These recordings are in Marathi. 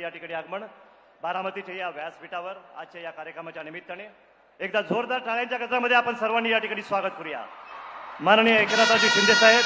या ठिकाणी आगमन बारामतीच्या या व्यासपीठावर आजच्या या कार्यक्रमाच्या निमित्ताने एकदा जोरदार टाळ्यांच्या गजरामध्ये आपण सर्वांनी या ठिकाणी स्वागत करूया. माननीय एकनाथरावजी शिंदे साहेब,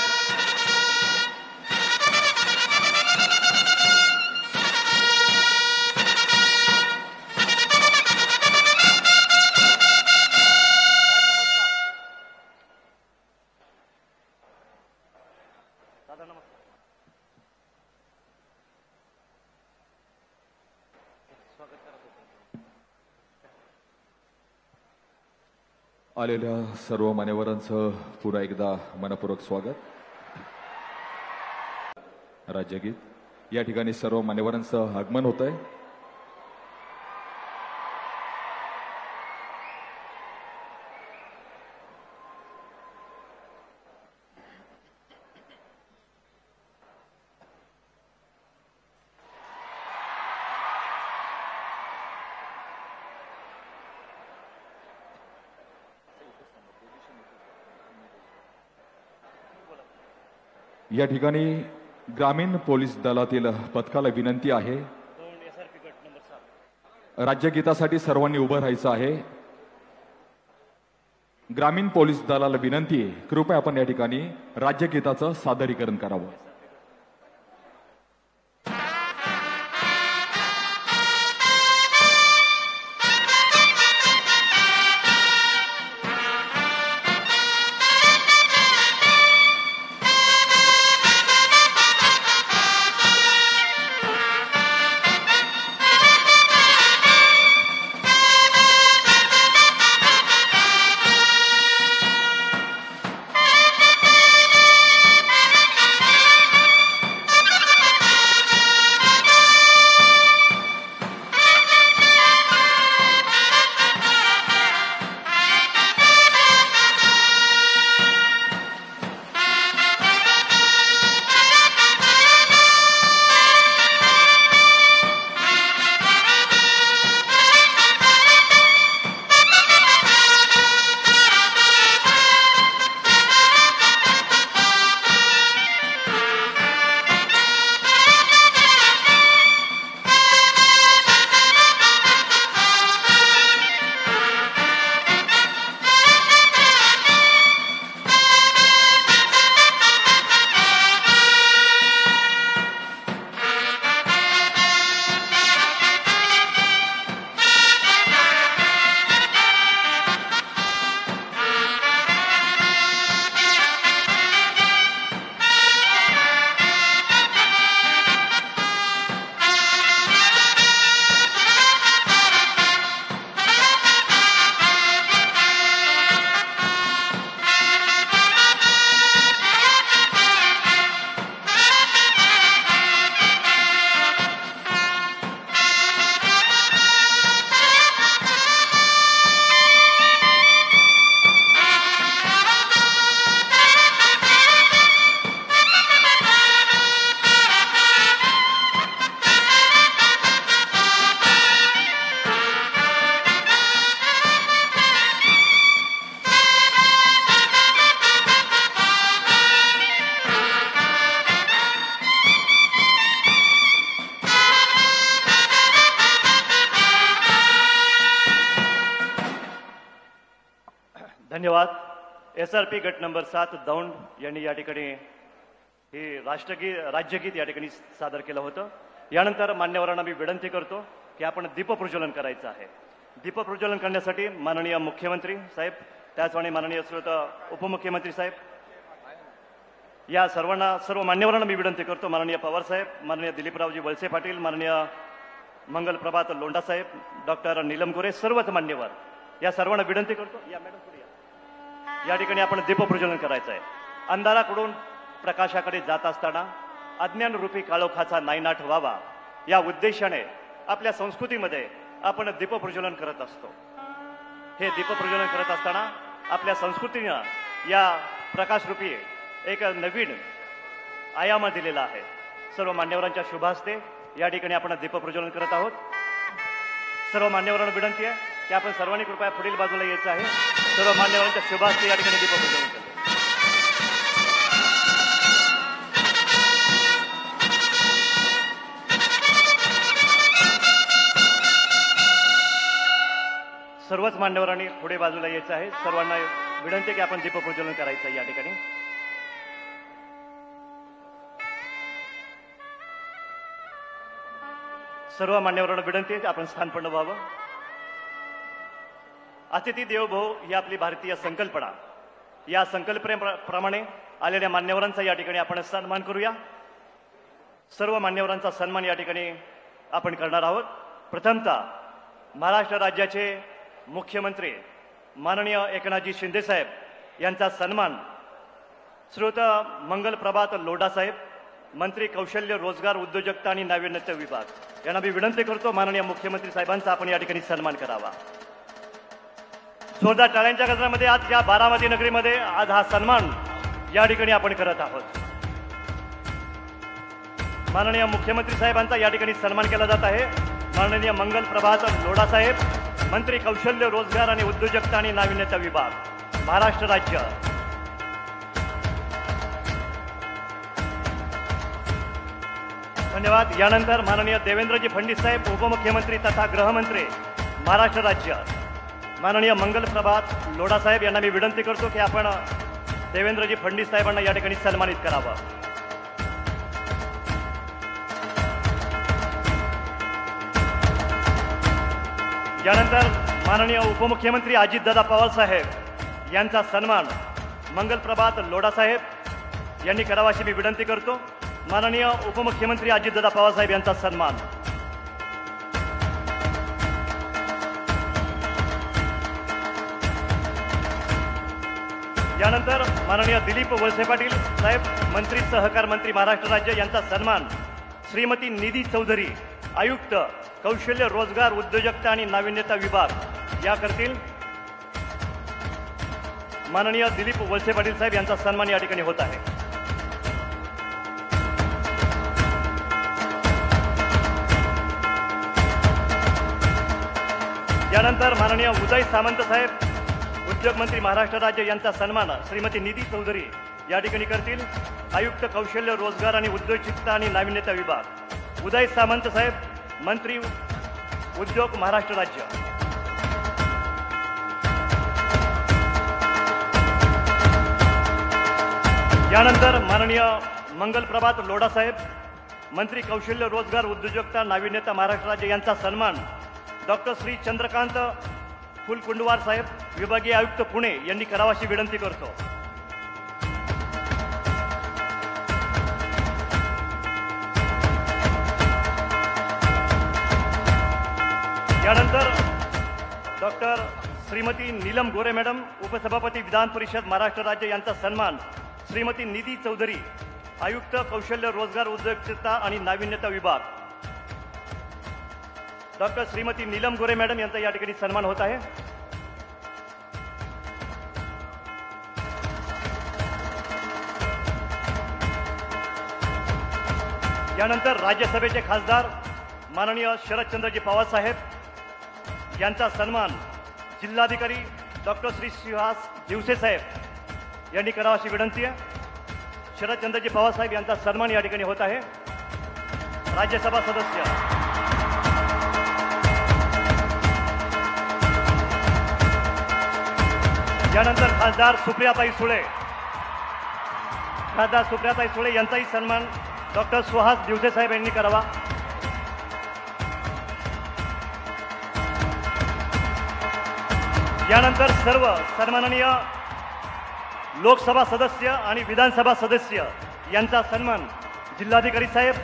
आलेल्या सर्व मान्यवरांचं पुन्हा एकदा मनपूर्वक स्वागत. राज्यगीत या ठिकाणी सर्व मान्यवरांचं आगमन होत आहे. या ठिकाणी ग्रामीण पोलीस दलातील पथकाला विनंती आहे, राज्यगीतासाठी सर्वांनी उभं राहायचं आहे. ग्रामीण पोलीस दलाला विनंती आहे, कृपया आपण या ठिकाणी राज्यगीताचं सादरीकरण करावं. धन्यवाद. SRP गट नंबर 7 दौंड यांनी या ठिकाणी हे राज्यगीत या ठिकाणी सादर केलं होतं. यानंतर मान्यवरांना मी विनंती करतो की आपण दीपप्रज्वलन करायचं आहे. दीपप्रज्वलन करण्यासाठी माननीय मुख्यमंत्री साहेब, त्याचप्रमाणे माननीय उपमुख्यमंत्री साहेब, या सर्व मान्यवरांना मी विनंती करतो. माननीय पवार साहेब, माननीय दिलीपरावजी वळसे पाटील, माननीय मंगल प्रभात लोंढा साहेब, डॉक्टर नीलम गोरे, सर्वच मान्यवर, या सर्वांना विनंती करतो. या मॅडम पुढे या ठिकाणी आपण दीपप्रज्वलन करायचं आहे. अंधाराकडून प्रकाशाकडे जात असताना अज्ञान रूपी काळोखाचा नायनाट व्हावा या उद्देशाने आपल्या संस्कृतीमध्ये आपण दीपप्रज्वलन करत असतो. हे दीपप्रज्वलन करत असताना आपल्या संस्कृतीनं या प्रकाशरूपी एक नवीन आयाम दिलेला आहे. सर्व मान्यवरांच्या शुभ हस्ते या ठिकाणी आपण दीपप्रज्वलन करत आहोत. सर्व मान्यवरांना विनंती आहे की आपण सर्वांनी कृपया पुढील बाजूला यायचं आहे. सर्व मान्यवरांच्या शुभ हस्ते या ठिकाणी दीपप्रज्वलन केलं. सर्वच मान्यवरांनी पुढे बाजूला यायचं आहे. सर्वांना विनंती आहे की आपण दीपप्रज्वलन करायचं आहे या ठिकाणी. सर्व मान्यवरांना विनंती आहे की आपण स्थानपन्न व्हावं. अतिथी देवो भव ही आपली भारतीय संकल्पना. या संकल्पनेप्रमाणे आलेल्या मान्यवरांचा या ठिकाणी आपण सन्मान करूया. सर्व मान्यवरांचा सन्मान या ठिकाणी आपण करणार आहोत. प्रथमतः महाराष्ट्र राज्याचे मुख्यमंत्री माननीय एकनाथजी शिंदे साहेब यांचा सन्मान श्रोत मंगल प्रभात लोढा साहेब, मंत्री कौशल्य रोजगार उद्योजकता आणि नाविन्यता विभाग यांना मी विनंती करतो माननीय मुख्यमंत्री साहेबांचा आपण या ठिकाणी सन्मान करावा. जोरदार टाळ्यांच्या गजरामध्ये आज या बारामती नगरीमध्ये आज हा सन्मान या ठिकाणी आपण करत आहोत. माननीय मुख्यमंत्री साहेबांचा या ठिकाणी सन्मान केला जात आहे. माननीय मंगल प्रभात लोढा साहेब, मंत्री कौशल्य रोजगार आणि उद्योजकता आणि नाविन्यता विभाग, महाराष्ट्र राज्य. धन्यवाद. यानंतर माननीय देवेंद्रजी फडणवीस साहेब, उपमुख्यमंत्री तथा गृहमंत्री, महाराष्ट्र राज्य. माननीय मंगल प्रभात लोढा साहेब यांना मी विनंती करतो की आपण देवेंद्रजी फडणवीस साहेबांना या ठिकाणी सन्मानित करावं. यानंतर माननीय उपमुख्यमंत्री अजितदादा पवार साहेब यांचा सन्मान मंगल प्रभात लोढा साहेब यांनी करावा अशी मी विनंती करतो. माननीय उपमुख्यमंत्री अजितदादा पवार साहेब यांचा सन्मान. यानंतर माननीय दिलीप वळसे पाटील साहेब, मंत्री सहकार मंत्री, महाराष्ट्र राज्य यांचा सन्मान श्रीमती निधी चौधरी, आयुक्त कौशल्य रोजगार उद्योजकता आणि नाविन्यता विभाग या करतील. माननीय दिलीप वळसे पाटील साहेब यांचा सन्मान या ठिकाणी होत आहे. यानंतर माननीय उदय सामंत साहेब, उद्योग मंत्री, महाराष्ट्र राज्य यांचा सन्मान श्रीमती निधी चौधरी या ठिकाणी करतील. आयुक्त कौशल्य रोजगार आणि उद्योजकता आणि नाविन्यता विभाग, उदय सामंत साहेब, मंत्री उद्योग, महाराष्ट्र राज्य. यानंतर माननीय मंगल प्रभात लोढा साहेब, मंत्री कौशल्य रोजगार उद्योजकता नाविन्यता, महाराष्ट्र राज्य यांचा सन्मान डॉक्टर श्री चंद्रकांत फुलकुंडवार साहेब, विभागीय आयुक्त पुणे यांनी करावा अशी विनंती करतो. यानंतर डॉक्टर श्रीमती नीलम गोरे मॅडम, उपसभापती विधान परिषद, महाराष्ट्र राज्य यांचा सन्मान श्रीमती निधी चौधरी, आयुक्त कौशल्य रोजगार उद्योजकता आणि नाविन्यता विभाग. डॉक्टर श्रीमती नीलम गोरे मॅडम यांचा या ठिकाणी सन्मान होत आहे. यानंतर राज्यसभेचे खासदार माननीय शरदचंद्रजी पवार साहेब यांचा सन्मान जिल्हाधिकारी डॉक्टर श्री सुहास दिवसे साहेब यांनी करावा अशी विनंती आहे. शरदचंद्रजी पवार साहेब यांचा सन्मान या ठिकाणी होत आहे. राज्यसभा सदस्य यानंतर खासदार सुप्रियाताई सुळे यांचाही सन्मान डॉक्टर सुहास दिवसे साहेब यांनी करावा. यानंतर सर्व सन्माननीय लोकसभा सदस्य आणि विधानसभा सदस्य यांचा सन्मान जिल्हाधिकारी साहेब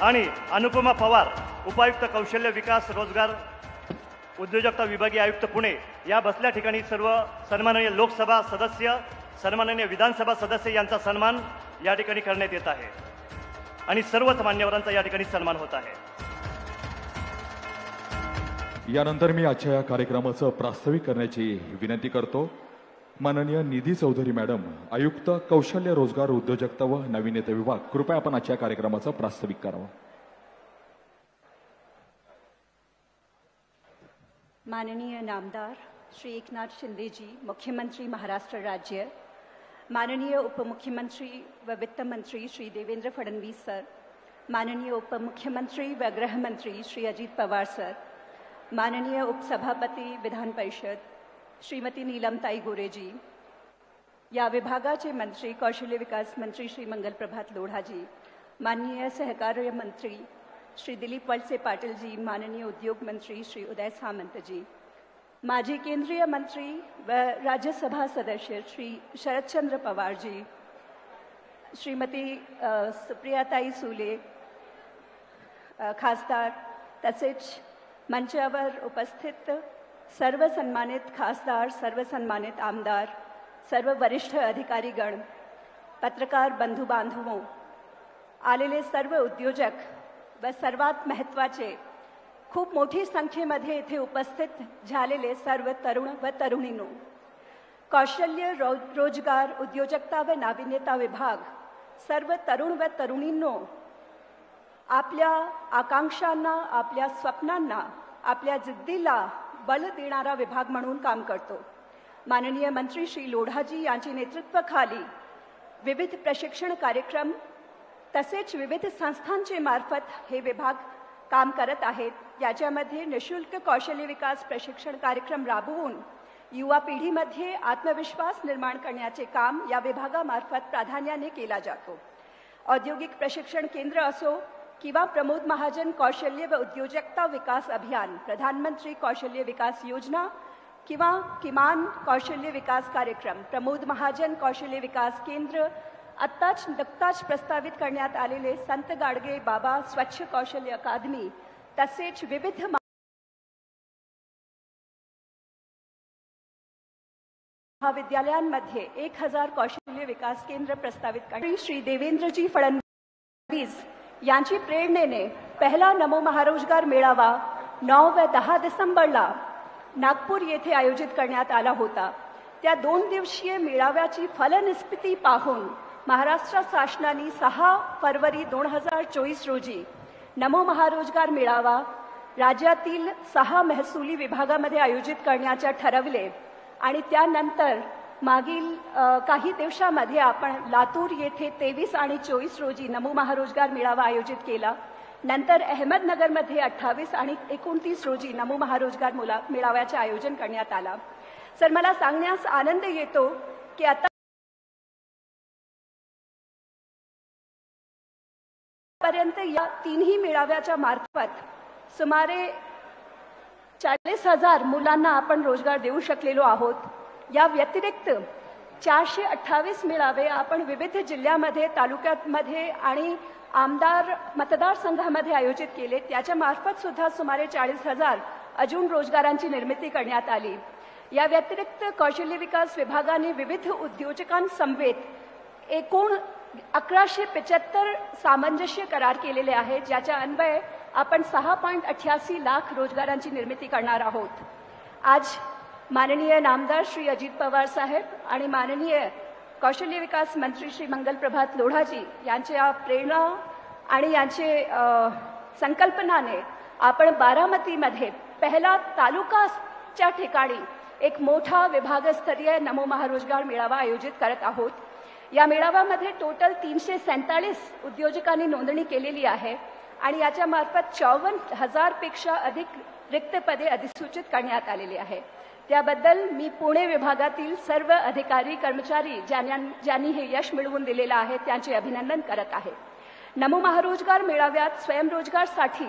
आणि अनुपमा पवार, उपायुक्त कौशल्य विकास रोजगार उद्योजकता विभागीय आयुक्त पुणे या बसल्या ठिकाणी सर्व सन्माननीय लोकसभा सदस्य, सन्माननीय विधानसभा सदस्य यांचा सन्मान या ठिकाणी करण्यात येत आहे आणि सर्वच मान्यवरांचा या ठिकाणी सन्मान होत आहे. यानंतर मी आजच्या या कार्यक्रमाचं प्रास्ताविक करण्याची विनंती करतो. माननीय निधी चौधरी मॅडम, आयुक्त कौशल्य रोजगार उद्योजकता व नाविन्यता विभाग, कृपया आपण आजच्या कार्यक्रमाचं प्रास्ताविक करावं. माननीय नामदार श्री एकनाथ शिंदे जी, मुख्यमंत्री महाराष्ट्र राज्य, माननीय उपमुख्यमंत्री व वित्त मंत्री श्री देवेंद्र फडणवीस सर, माननीय उपमुख्यमंत्री व गृह मंत्री श्री अजित पवार सर, माननीय उपसभापती विधान परिषद श्रीमती नीलमताई गोरे जी, या विभागाचे मंत्री कौशल्य विकास मंत्री श्री मंगल प्रभात लोढ़ा जी, माननीय सहकार्य मंत्री श्री दिलीप वळसे पाटिल जी, माननीय उद्योग मंत्री श्री उदय सामंत जी, माजी केंद्रीय मंत्री व राज्यसभा सदस्य श्री शरदचंद्र पवार जी, श्रीमती सुप्रियाताई सुले खासदार, तसेच मंचावर उपस्थित सर्व सन्मानित खासदार, सर्व सन्मानित आमदार, सर्व वरिष्ठ अधिकारीगण, पत्रकार बंधू बांधवों, आलेले सर्व उद्योजक व सर्वात महत्त्वाचे खूप मोठी संख्येमध्ये इथे उपस्थित झालेले सर्व तरुण व तरुणींनो, कौशल्य रोजगार उद्योजकता व नाविन्यता विभाग सर्व तरुण व तरुणींनो आपल्या आकांक्षांना, आपल्या स्वप्नांना, आपल्या जिद्दीला बळ देणारा विभाग म्हणून काम करतो. माननीय मंत्री श्री लोढ़ाजी यांच्या नेतृत्वाखाली विविध प्रशिक्षण कार्यक्रम तसेच विविध संस्थांचे मार्फत हे विभाग काम करत आहेत. याच्यामध्ये निशुल्क कौशल्य विकास प्रशिक्षण कार्यक्रम राबवून युवा पिढीमध्ये आत्मविश्वास निर्माण करण्याचे काम या विभागामार्फत प्राधान्याने केला जातो. औद्योगिक प्रशिक्षण केंद्र असो किंवा प्रमोद महाजन कौशल्य व उद्योजकता विकास अभियान, प्रधानमंत्री कौशल्य विकास योजना किंवा किमान कौशल्य विकास कार्यक्रम, प्रमोद महाजन कौशल्य विकास केंद्र, नुकताच प्रस्तावित करण्यात आलेले संत गाडगे बाबा स्वच्छ कौशल्य अकादमी, तसेच विविध महाविद्यालयांमध्ये 1000 कौशल्य विकास केंद्र प्रस्तावित करण्यात. श्री देवेंद्रजी फडणवीस यांची प्रेरणेने पहिला नमो महारोजगार मेळावा 9 व 10 डिसेंबरला नागपूर येथे आयोजित करण्यात आला होता. त्या 2 दिवसीय मेळाव्याची फलनिस्पत्ती पाहून महाराष्ट्र शासनाने 6 फरवरी 2024 रोजी नमो महारोजगार मेळावा राज्यातील 6 महसुली विभागामध्ये आयोजित करण्याचे ठरवले आणि त्यानंतर मागील काही दिवसांमध्ये आपण लातूर येथे 23 आणि 24 रोजी नमो महारोजगार मेळावा आयोजित केला. नंतर अहमदनगरमध्ये 28 आणि 29 रोजी नमो महारोजगार मेळाव्याचे आयोजन करण्यात आला. सर, मला सांगण्यास आनंद येतो की आता पर्यंत या तिन्ही मेळाव्याच्या मार्फत सुमारे 40,000 मुलांना आपण रोजगार देऊ शकलेलो आहोत. या व्यतिरिक्त 428 मेळावे आपण विविध जिल्ह्यामध्ये, तालुक्यामध्ये आणि आमदार मतदारसंघामध्ये आयोजित केले. त्याच्या मार्फत सुद्धा सुमारे 40,000 अजून रोजगारांची निर्मिती करण्यात आली. या व्यतिरिक्त कौशल्य विकास विभागाने विविध उद्योजकांसमवेत एकूण 1175 सामंजस्य करार केलेले आहेत, ज्याच्या अन्वये आपण 6.88 लाख रोजगारांची निर्मिती करणार आहोत. आज माननीय नामदार श्री अजित पवार साहेब आणि माननीय कौशल्य विकास मंत्री श्री मंगल प्रभात लोढ़ाजी यांच्या प्रेरणा आणि यांचे संकल्पनाने आपण बारामतीमध्ये पहिला तालुकाच्या ठिकाणी एक मोठा विभागस्तरीय नमो महारोजगार मेळावा आयोजित करत आहोत. या मेळाव्यामध्ये टोटल 347 उद्योजकांनी नोंदणी केलेली आहे आणि याच्या मार्फत 54,000 पेक्षा अधिक रिक्त पदे अधिसूचित करण्यात आलेली आहे. त्याबद्दल मी पुणे विभागातील सर्व अधिकारी कर्मचारी ज्यांनी हे यश मिळवून दिलेलं आहे त्यांचे अभिनंदन करत आहे. नमो महारोजगार मेळाव्यात स्वयंरोजगारसाठी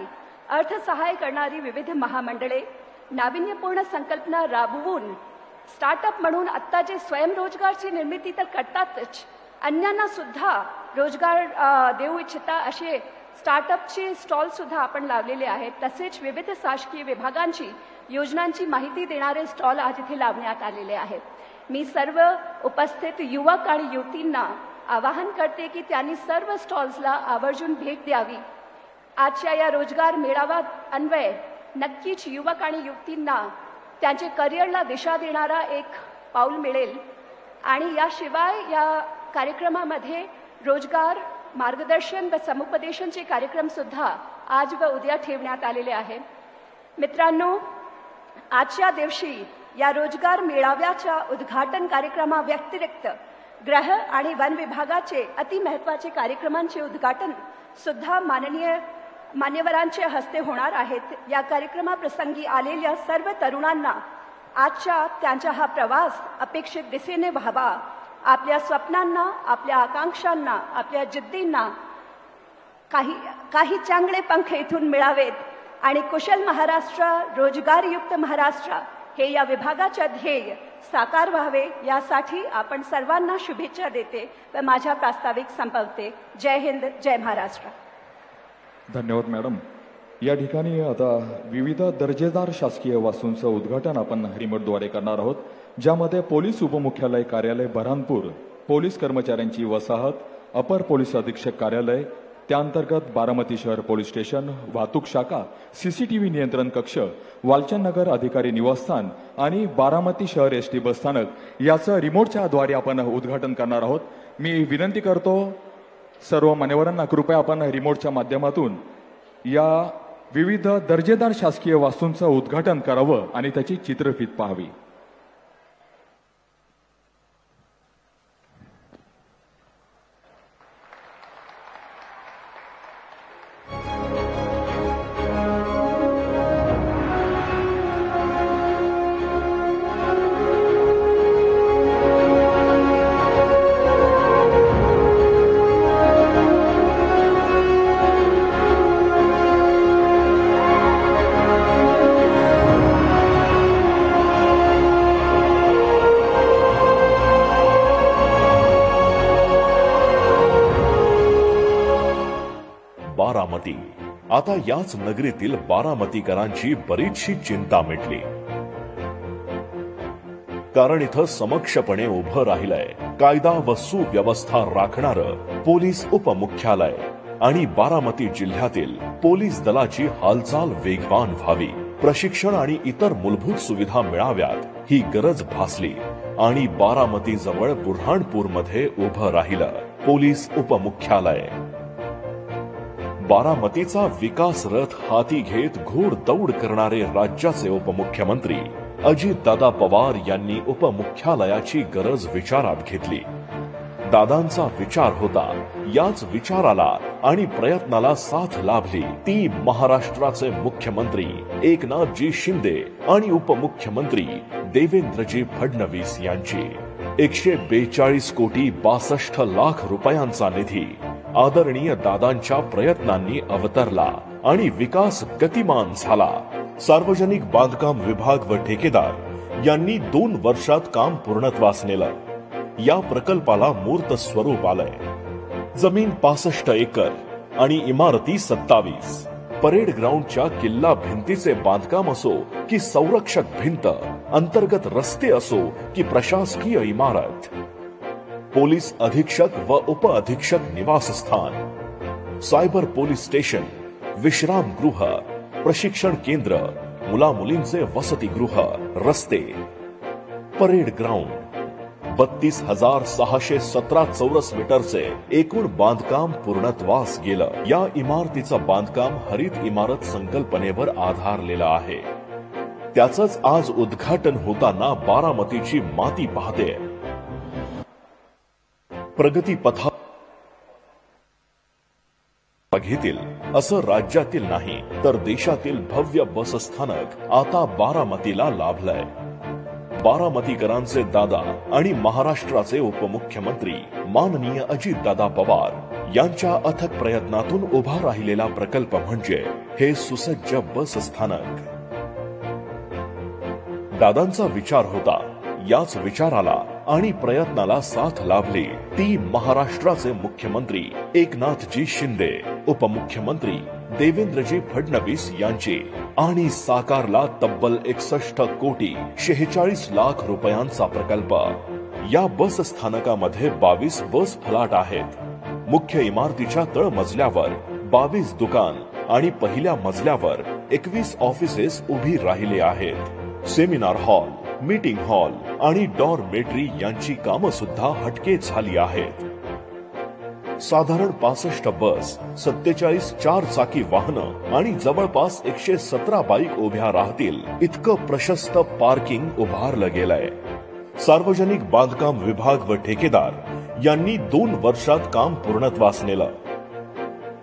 अर्थसहाय्य करणारी विविध महामंडळे नाविन्यपूर्ण संकल्पना राबवून स्टार्टअप म्हणून आत्ता जे स्वयंरोजगारची निर्मिती तर करतातच, अन्यांना सुद्धा रोजगार देऊ इच्छिता असे स्टार्टअपचे स्टॉल सुद्धा आपण लावलेले आहेत. तसेच विविध शासकीय विभागांची योजनांची माहिती देणारे स्टॉल आज इथे लावण्यात आलेले आहेत. मी सर्व उपस्थित युवक आणि युवतींना आवाहन करते की त्यांनी सर्व स्टॉल्सला आवर्जून भेट द्यावी. आजच्या या रोजगार मेळावा अन्वये नक्कीच युवक आणि युवतींना त्यांचे करिअरला दिशा देणारा एक पाऊल मिळेल. आणि याशिवाय या कार्यक्रमामध्ये रोजगार मार्गदर्शन व समुपदेशनचे कार्यक्रम सुद्धा आज व उद्या ठेवण्यात आलेले आहेत. मित्रांनो, आजच्या दिवशी या रोजगार मेळाव्याच्या उद्घाटन कार्यक्रमाव्यतिरिक्त गृह आणि वन विभागाचे अति महत्त्वाचे कार्यक्रमांचे उद्घाटन सुद्धा माननीय मान्यवरांच्या हस्ते होणार आहेत. या कार्यक्रमाप्रसंगी आलेल्या सर्व तरुणांना आजच्या त्यांचा हा प्रवास अपेक्षित दिशेने व्हावा, आपल्या स्वप्नांना, आपल्या आकांक्षांना, आपल्या जिद्दींना काही चांगले पंख इथून मिळावेत आणि कुशल महाराष्ट्र, रोजगारयुक्त महाराष्ट्र हे या विभागाचे ध्येय साकार व्हावे, यासाठी आपण सर्वांना शुभेच्छा देते व माझा प्रास्ताविक संपवते. जय हिंद, जय महाराष्ट्र. धन्यवाद मॅडम. या ठिकाणी आता विविध दर्जेदार शासकीय वास्तूंचं उद्घाटन आपण रिमोटद्वारे करणार आहोत, ज्यामध्ये पोलीस उपमुख्यालय कार्यालय बऱ्हाणपूर, पोलीस कर्मचाऱ्यांची वसाहत, अपर पोलीस अधीक्षक कार्यालय, त्याअंतर्गत बारामती शहर पोलीस स्टेशन, वाहतूक शाखा, सीसीटीव्ही नियंत्रण कक्ष, वालचंदनगर अधिकारी निवासस्थान आणि बारामती शहर एसटी बसस्थानक याचं रिमोटच्या द्वारे आपण उद्घाटन करणार आहोत. मी विनंती करतो सर्व मान्यवरांना, कृपया आपण रिमोटच्या माध्यमातून या विविध दर्जेदार शासकीय वास्तूंचं उद्घाटन करावं आणि त्याची चित्रफीत पाहावी. बारामती. आता याच नगरीतील बारामतीकरांची बरीचशी चिंता मिटली, कारण इथं समक्षपणे उभं राहिलंय कायदा व सुव्यवस्था राखणारं पोलीस उपमुख्यालय आणि बारामती जिल्ह्यातील पोलीस दलाची हालचाल वेगवान व्हावी, प्रशिक्षण आणि इतर मूलभूत सुविधा मिळाव्यात ही गरज भासली आणि बारामती जवळ बुऱ्हाणपूरमध्ये उभं राहिलं पोलीस उपमुख्यालय. बारामतीचा विकास रथ हाती घेत घोडदौड करणारे राज्याचे उपमुख्यमंत्री अजितदादा पवार यांनी उपमुख्यालयाची गरज विचारात घेतली. दादांचा विचार होता, याच विचाराला आणि प्रयत्नाला साथ लाभली ती महाराष्ट्राचे मुख्यमंत्री एकनाथजी शिंदे आणि उपमुख्यमंत्री देवेंद्रजी फडणवीस यांची. 142 कोटी 62 लाख रुपयांचा निधी आदरणीय दादांच्या प्रयत्नांनी अवतरला आणि विकास गतिमान झाला. सार्वजनिक बांधकाम विभाग व ठेकेदार यांनी 2 वर्षात काम पूर्णत्वास नेलं. या प्रकल्पाला मूर्त स्वरूप आलंय. जमीन 65 एकर आणि इमारती 27. परेड ग्राउंडच्या किल्ला भिंतीचे बांधकाम असो की संरक्षक भिंत, अंतर्गत रस्ते असो की प्रशासकीय इमारत, पोलीस अधीक्षक व उप अधीक्षक निवासस्थान, सायबर पोलीस स्टेशन, विश्रामगृह, प्रशिक्षण केंद्र, मुलामुलींचे वसतिगृह, रस्ते, परेड ग्राउंड, 32,617 चौरस मीटरचे एकूण बांधकाम पूर्णत्वास गेलं. या इमारतीचं बांधकाम हरित इमारत संकल्पनेवर आधारलेलं आहे. त्याचंच आज उद्घाटन होताना बारामतीची माती पाहते. प्रगती पथा घेतील असं राज्यातील नाही तर देशातील भव्य बसस्थानक आता बारामतीला लाभलंय. बारामतीकरांचे दादा आणि महाराष्ट्राचे उपमुख्यमंत्री माननीय अजितदादा पवार यांच्या अथक प्रयत्नातून उभा राहिलेला प्रकल्प म्हणजे हे सुसज्ज बसस्थानक. दादांचा विचार होता, याच विचाराला आणि प्रयत्नाला साथ लाभली ती महाराष्ट्राचे मुख्यमंत्री एकनाथजी शिंदे, उपमुख्यमंत्री देवेंद्रजी फडणवीस यांची आणि साकारला तब्बल 61 कोटी 46 लाख रुपयांचा प्रकल्प. या बस स्थानकामध्ये 22 बस फलाट आहेत. मुख्य इमारतीच्या तळमजल्यावर 22 दुकान आणि पहिल्या मजल्यावर 21 ऑफिसेस उभी राहिली आहेत. सेमिनार हॉल, मीटिंग हॉल आणि डॉर्मेटरी यांची कामं सुद्धा हटके झाली आहेत. साधारण 65 बस, 47 4-चाकी वाहनं आणि जवळपास 117 बाईक उभ्या राहतील इतकं प्रशस्त पार्किंग उभारलं गेलंय. सार्वजनिक बांधकाम विभाग व ठेकेदार यांनी 2 वर्षात काम पूर्णत्वास नेलं.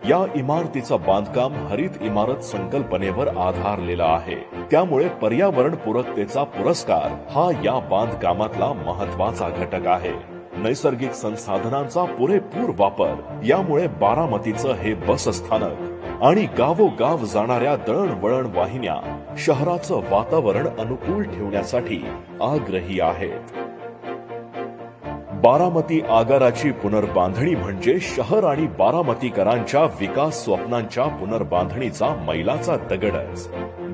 या इमारतीचं बांधकाम हरित इमारत संकल्पनेवर आधारलेलं आहे. त्यामुळे पर्यावरण पूरकतेचा पुरस्कार हा या बांधकामातला महत्वाचा घटक आहे. नैसर्गिक संसाधनांचा पुरेपूर वापर यामुळे बारामतीचं हे बस स्थानक आणि गावोगाव जाणाऱ्या दळणवळण वाहिन्या शहराचं वातावरण अनुकूल ठेवण्यासाठी आग्रही आहेत. बारामती आगाराची पुनर्बांधणी म्हणजे शहर आणि बारामतीकरांच्या विकास स्वप्नांच्या पुनर्बांधणीचा मैलाचा दगडच.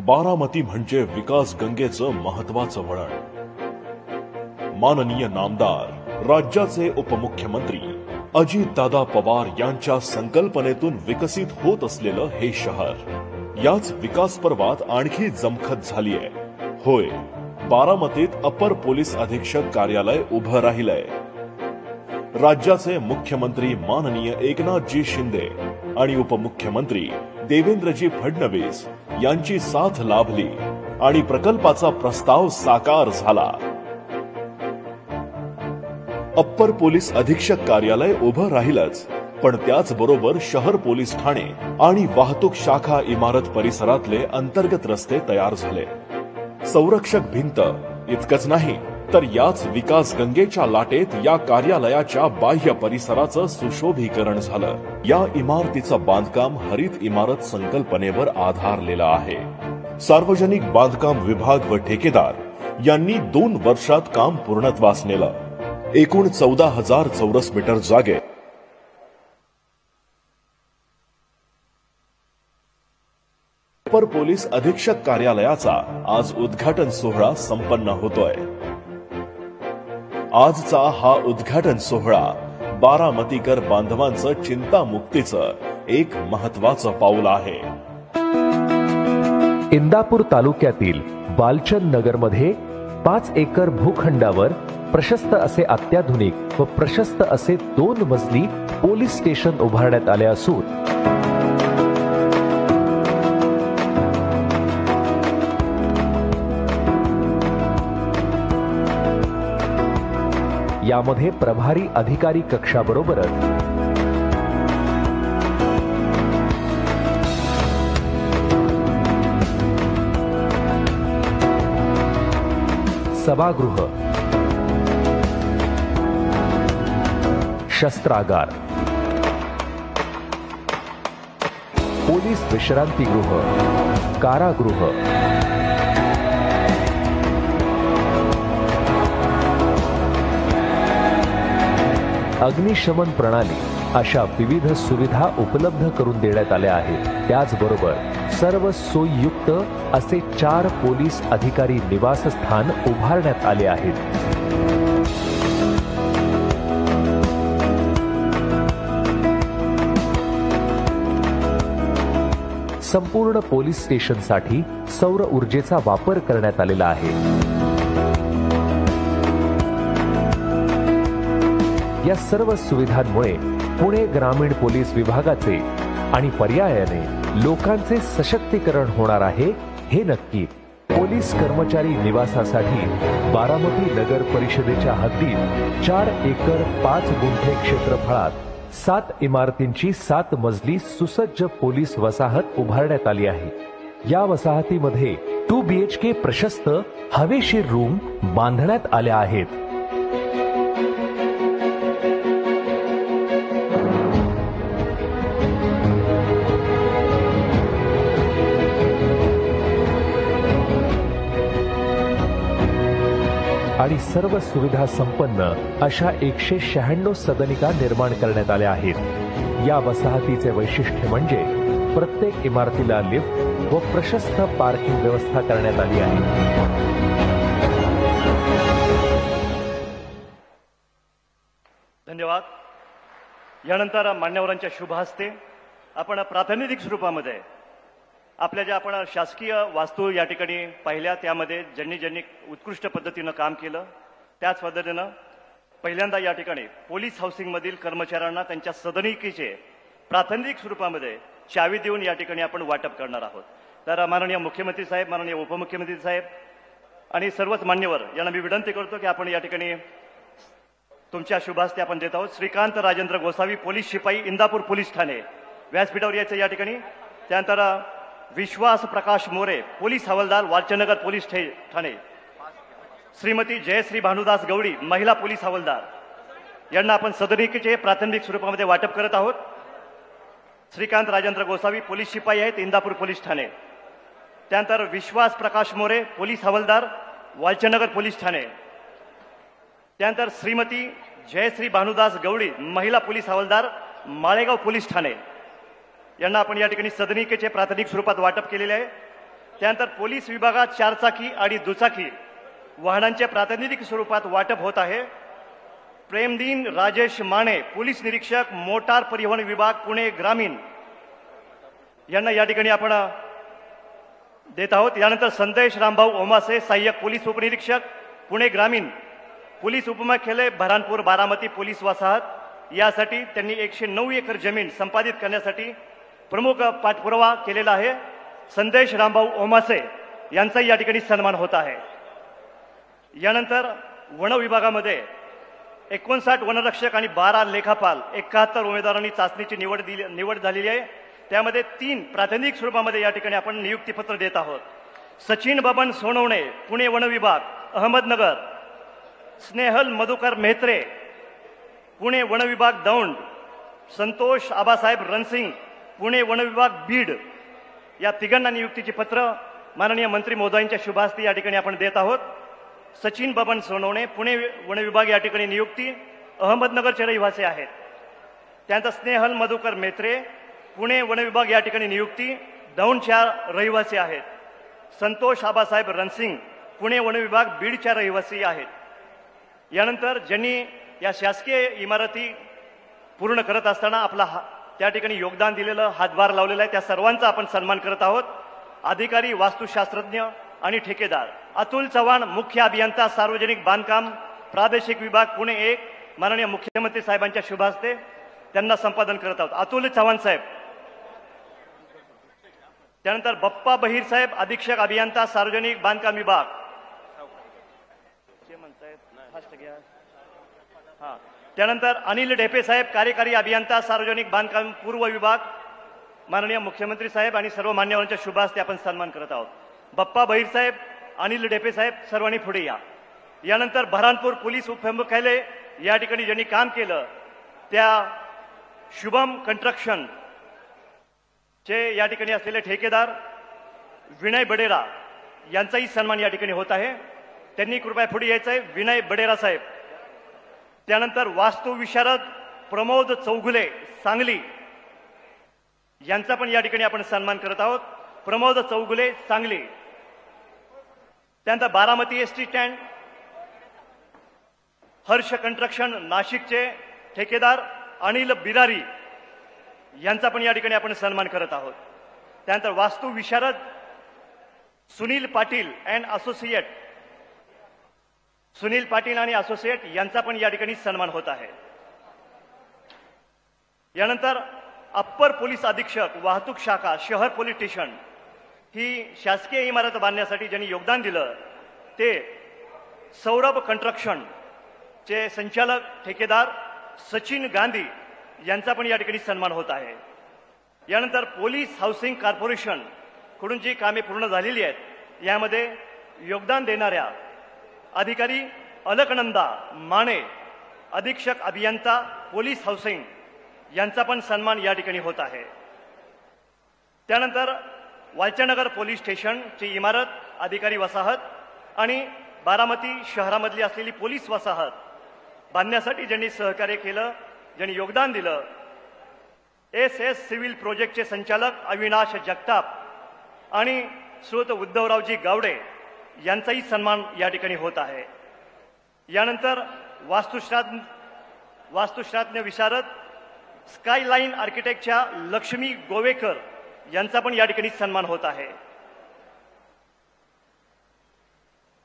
बारामती म्हणजे विकास गंगेचं महत्वाचं वळण. माननीय नामदार राज्याचे उपमुख्यमंत्री अजितदादा पवार यांच्या संकल्पनेतून विकसित होत असलेलं हे शहर याच विकास पर्वात आणखी जमखत झालीय. होय, बारामतीत अपर पोलीस अधीक्षक कार्यालय उभं राहिलंय. राज्याचे मुख्यमंत्री माननीय एकनाथजी शिंदे आणि उपमुख्यमंत्री देवेंद्रजी फडणवीस यांची साथ लाभली आणि प्रकल्पाचा प्रस्ताव साकार झाला. अप्पर पोलीस अधीक्षक कार्यालय उभं राहिलंच, पण त्याचबरोबर शहर पोलीस ठाणे आणि वाहतूक शाखा इमारत परिसरातले अंतर्गत रस्ते तयार झाले. संरक्षक भिंत इतकंच नाही तर याच विकास गंगेच्या लाटेत या कार्यालयाच्या बाह्य परिसराचं सुशोभीकरण झालं. या इमारतीचं बांधकाम हरित इमारत संकल्पनेवर आधारलेलं आहे. सार्वजनिक बांधकाम विभाग व ठेकेदार यांनी 2 वर्षात काम पूर्णत्वास नेलं. एकूण 14,000 चौरस मीटर जागे अपर पोलीस अधीक्षक कार्यालयाचा आज उद्घाटन सोहळा संपन्न होतोय. आजचा हा उद्घाटन सोहळा बारामतीकर बांधवांचं चिंतामुक्तीचं एक महत्वाचं पाऊल आहे. इंदापूर तालुक्यातील बालचंद नगरमध्ये 5 एकर भूखंडावर प्रशस्त असे अत्याधुनिक व प्रशस्त असे 2 मजली पोलीस स्टेशन उभारण्यात आले असून यामध्ये प्रभारी अधिकारी कक्षाबरोबरच सभागृह, शस्त्रागार, पोलीस विश्रांतीगृह, कारागृह, अग्निशमन प्रणाली अशा विविध सुविधा उपलब्ध करून देण्यात आल्या आहेत. त्याचबरोबर सर्व सोयीयुक्त असे 4 पोलीस अधिकारी निवासस्थान उभारण्यात आले आहेत. संपूर्ण पोलीस स्टेशनसाठी सौर ऊर्जेचा वापर करण्यात आलेला आहे. या सर्व सुविधांमुळे पुणे ग्रामीण पोलीस विभागाचे आणि पर्यायाने लोकांचे सशक्तीकरण होणार आहे हे नक्की. पोलीस कर्मचारी निवासासाठी बारामती नगर परिषदेच्या हद्दीत 4 एकर 5 गुंठे क्षेत्रफळात 7 इमारतींची 7 मजली सुसज्ज पोलीस वसाहत उभारण्यात आली आहे. या वसाहतीमध्ये 2 BHK प्रशस्त हवेशीर रूम बांधण्यात आल्या आहेत. आणि सर्व सुविधा संपन्न अशा 196 सदनिका निर्माण करण्यात आल्या आहेत. या वसाहतीचे वैशिष्ट्य म्हणजे प्रत्येक इमारतीला लिफ्ट व प्रशस्त पार्किंग व्यवस्था करण्यात आली आहे. धन्यवाद. यानंतर मान्यवरांच्या शुभ हस्ते आपण प्रातिनिधिक स्वरूपामध्ये आपल्या ज्या आपण शासकीय वास्तू या ठिकाणी पाहिल्या त्यामध्ये ज्यांनी उत्कृष्ट पद्धतीनं काम केलं त्याच पद्धतीनं पहिल्यांदा या ठिकाणी पोलीस हाऊसिंगमधील कर्मचाऱ्यांना त्यांच्या सदनिकेचे प्रातिनिधिक स्वरूपामध्ये चावी देऊन या ठिकाणी आपण वाटप करणार आहोत. तर माननीय मुख्यमंत्री साहेब, माननीय उपमुख्यमंत्री साहेब आणि सर्वच मान्यवर यांना मी विनंती करतो की आपण या ठिकाणी तुमच्या शुभ हस्ते आपण देत आहोत. श्रीकांत राजेंद्र गोसावी, पोलीस शिपाई, इंदापूर पोलीस ठाणे व्यासपीठावर यायचं या ठिकाणी. त्यानंतर विश्वास प्रकाश मोरे पोलीस हवालदार वालचंदनगर पोलीस ठाणे, श्रीमती जयश्री भानुदास गवडी महिला पोलीस हवालदार यांना आपण सदनिकेचे प्राथमिक स्वरूपामध्ये वाटप करत आहोत. श्रीकांत राजेंद्र गोसावी पोलीस शिपाई आहेत इंदापूर पोलीस ठाणे. त्यानंतर विश्वास प्रकाश मोरे पोलीस हवालदार वालचंदनगर पोलीस ठाणे. त्यानंतर श्रीमती जयश्री भानुदास गवडी महिला पोलीस हवालदार माळेगाव पोलीस ठाणे यांना आपण या ठिकाणी सदनिकेचे प्राथमिक स्वरूपात वाटप केलेले आहे. त्यानंतर पोलीस विभागात 4 चाकी आणि दुचाकी वाहनांचे प्रातिनिधिक स्वरूपात वाटप होत आहे. प्रेमदीन राजेश माने पोलीस निरीक्षक मोटार परिवहन विभाग पुणे ग्रामीण यांना या ठिकाणी आपण देत आहोत. यानंतर संदेश रामभाऊ ओमासे सहाय्यक पोलीस उपनिरीक्षक पुणे ग्रामीण पोलीस उपमुख्यालय बऱ्हाणपूर बारामती पोलीस वसाहत यासाठी त्यांनी 109 एकर जमीन संपादित करण्यासाठी प्रमुख पाठपुरावा केलेला आहे. संदेश रामभाऊ ओमासे यांचाही या ठिकाणी सन्मान होत आहे. यानंतर वन विभागामध्ये 59 वनरक्षक आणि 12 लेखापाल 71 उमेदवारांनी चाचणीची निवड झालेली आहे. त्यामध्ये 3 प्रातिनिधिक स्वरूपामध्ये या ठिकाणी आपण नियुक्तीपत्र देत आहोत. सचिन बबन सोनवणे पुणे वन विभाग अहमदनगर, स्नेहल मधुकर मेहत्रे पुणे वन विभाग दौंड, संतोष आबासाहेब रणसिंग पुणे वन विभाग बीड या तिघांना नियुक्तीची पत्र माननीय मंत्री महोदयांच्या शुभास्ती या ठिकाणी आपण देत आहोत. सचिन बबन सोनवणे पुणे वन विभाग या ठिकाणी नियुक्ती अहमदनगरचे रहिवासी आहेत. त्यानंतर स्नेहल मधुकर मेत्रे पुणे वन विभाग या ठिकाणी नियुक्ती दौंडच्या रहिवासी आहेत. संतोष आबासाहेब रणसिंग पुणे वन विभाग बीडच्या रहिवासी आहेत. यानंतर ज्यांनी या शासकीय इमारती पूर्ण करत असताना आपला त्या ठिकाणी योगदान दिलेलं हातभार लावलेला आहे त्या सर्वांचा आपण सन्मान करत आहोत. अधिकारी वास्तुशास्त्रज्ञ आणि ठेकेदार अतुल चव्हाण मुख्य अभियंता सार्वजनिक बांधकाम प्रादेशिक विभाग पुणे 1 माननीय मुख्यमंत्री साहेबांच्या शुभ हस्ते त्यांना संपादन करत आहोत. अतुल चव्हाण साहेब. त्यानंतर बप्पा बहिर साहेब अधीक्षक अभियंता सार्वजनिक बांधकाम विभाग. त्यानंतर अनिल ढेपे साहेब कार्यकारी अभियंता सार्वजनिक बांधकाम पूर्व विभाग माननीय मुख्यमंत्री साहेब आणि सर्व मान्यवरांच्या शुभ हस्ते आपण सन्मान करत आहोत. बप्पा बहिर साहेब, अनिल ढेपे साहेब सर्वांनी पुढे या. यानंतर बऱ्हाणपूर पोलीस उपमुख्यालय या ठिकाणी ज्यांनी काम केलं त्या शुभम कंस्ट्रक्शन चे या ठिकाणी असलेले ठेकेदार विनय बडेरा यांचाही सन्मान या ठिकाणी होत आहे. त्यांनी कृपया पुढे यायचं आहे. विनय बडेरा साहेब. त्यानंतर वास्तू विशारद प्रमोद चौगुले सांगली यांचा पण या ठिकाणी आपण सन्मान करत आहोत. प्रमोद चौगुले सांगली. त्यानंतर Baramati ST stand Harsh construction नाशिकचे ठेकेदार अनिल बिरारी यांचा पण या ठिकाणी आपण सन्मान करत आहोत. त्यानंतर वास्तू विशारद सुनील पाटील अँड असोसिएट, सुनील पाटील आणि असोसिएट यांचा पण या ठिकाणी सन्मान होत आहे. यानंतर अप्पर पोलीस अधीक्षक वाहतूक शाखा शहर पोलीस स्टेशन ही शासकीय इमारत बांधण्यासाठी ज्यांनी योगदान दिलं ते सौरभ कंस्ट्रक्शन चे संचालक ठेकेदार सचिन गांधी यांचा पण या ठिकाणी सन्मान होत आहे. यानंतर पोलीस हाऊसिंग कॉर्पोरेशन कडून जी कामे पूर्ण झालेली आहेत यामध्ये योगदान देणाऱ्या अधिकारी अलकनंदा माने अधीक्षक अभियंता पोलीस हाऊसिंग यांचा पण सन्मान या ठिकाणी होत आहे. त्यानंतर वालचंदनगर पोलीस स्टेशनची इमारत अधिकारी वसाहत आणि बारामती शहरामधली असलेली पोलीस वसाहत बांधण्यासाठी ज्यांनी सहकार्य केलं, ज्यांनी योगदान दिलं, SS सिव्हिल प्रोजेक्टचे संचालक अविनाश जगताप आणि श्रोत उद्धवरावजी गावडे यांचाही सन्मान या ठिकाणी होत आहे. यानंतर वास्तुशास्त्र विशारद स्कायलाईन आर्किटेक्टच्या लक्ष्मी गोवेकर यांचा पण या ठिकाणी सन्मान होत आहे.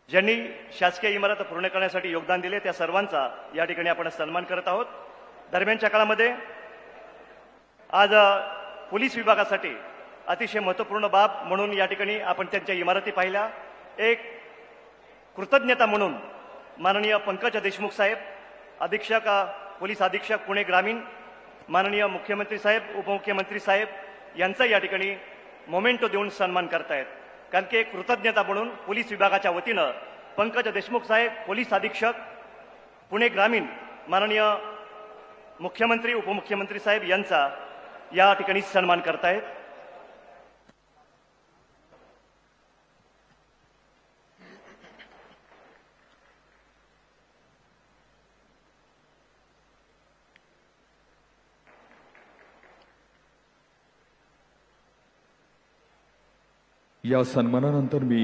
ज्यांनी शासकीय इमारत पूर्ण करण्यासाठी योगदान दिले त्या सर्वांचा या ठिकाणी आपण सन्मान करत आहोत. दरम्यानच्या काळामध्ये आज पोलीस विभागासाठी अतिशय महत्त्वपूर्ण बाब म्हणून या ठिकाणी आपण त्यांच्या इमारती पाहिल्या. एक कृतज्ञता म्हणून माननीय पंकज देशमुख साहेब अधीक्षक पोलीस अधीक्षक पुणे ग्रामीण, माननीय मुख्यमंत्री साहेब, उपमुख्यमंत्री साहेब यांचा या ठिकाणी मोमेंटो देऊन सन्मान करतायत. कारण की एक कृतज्ञता म्हणून पोलीस विभागाच्या वतीनं पंकज देशमुख साहेब, पोलीस अधीक्षक, पुणे ग्रामीण, माननीय मुख्यमंत्री, उपमुख्यमंत्री साहेब यांचा या ठिकाणी सन्मान करतायत. या सन्मानानंतर मी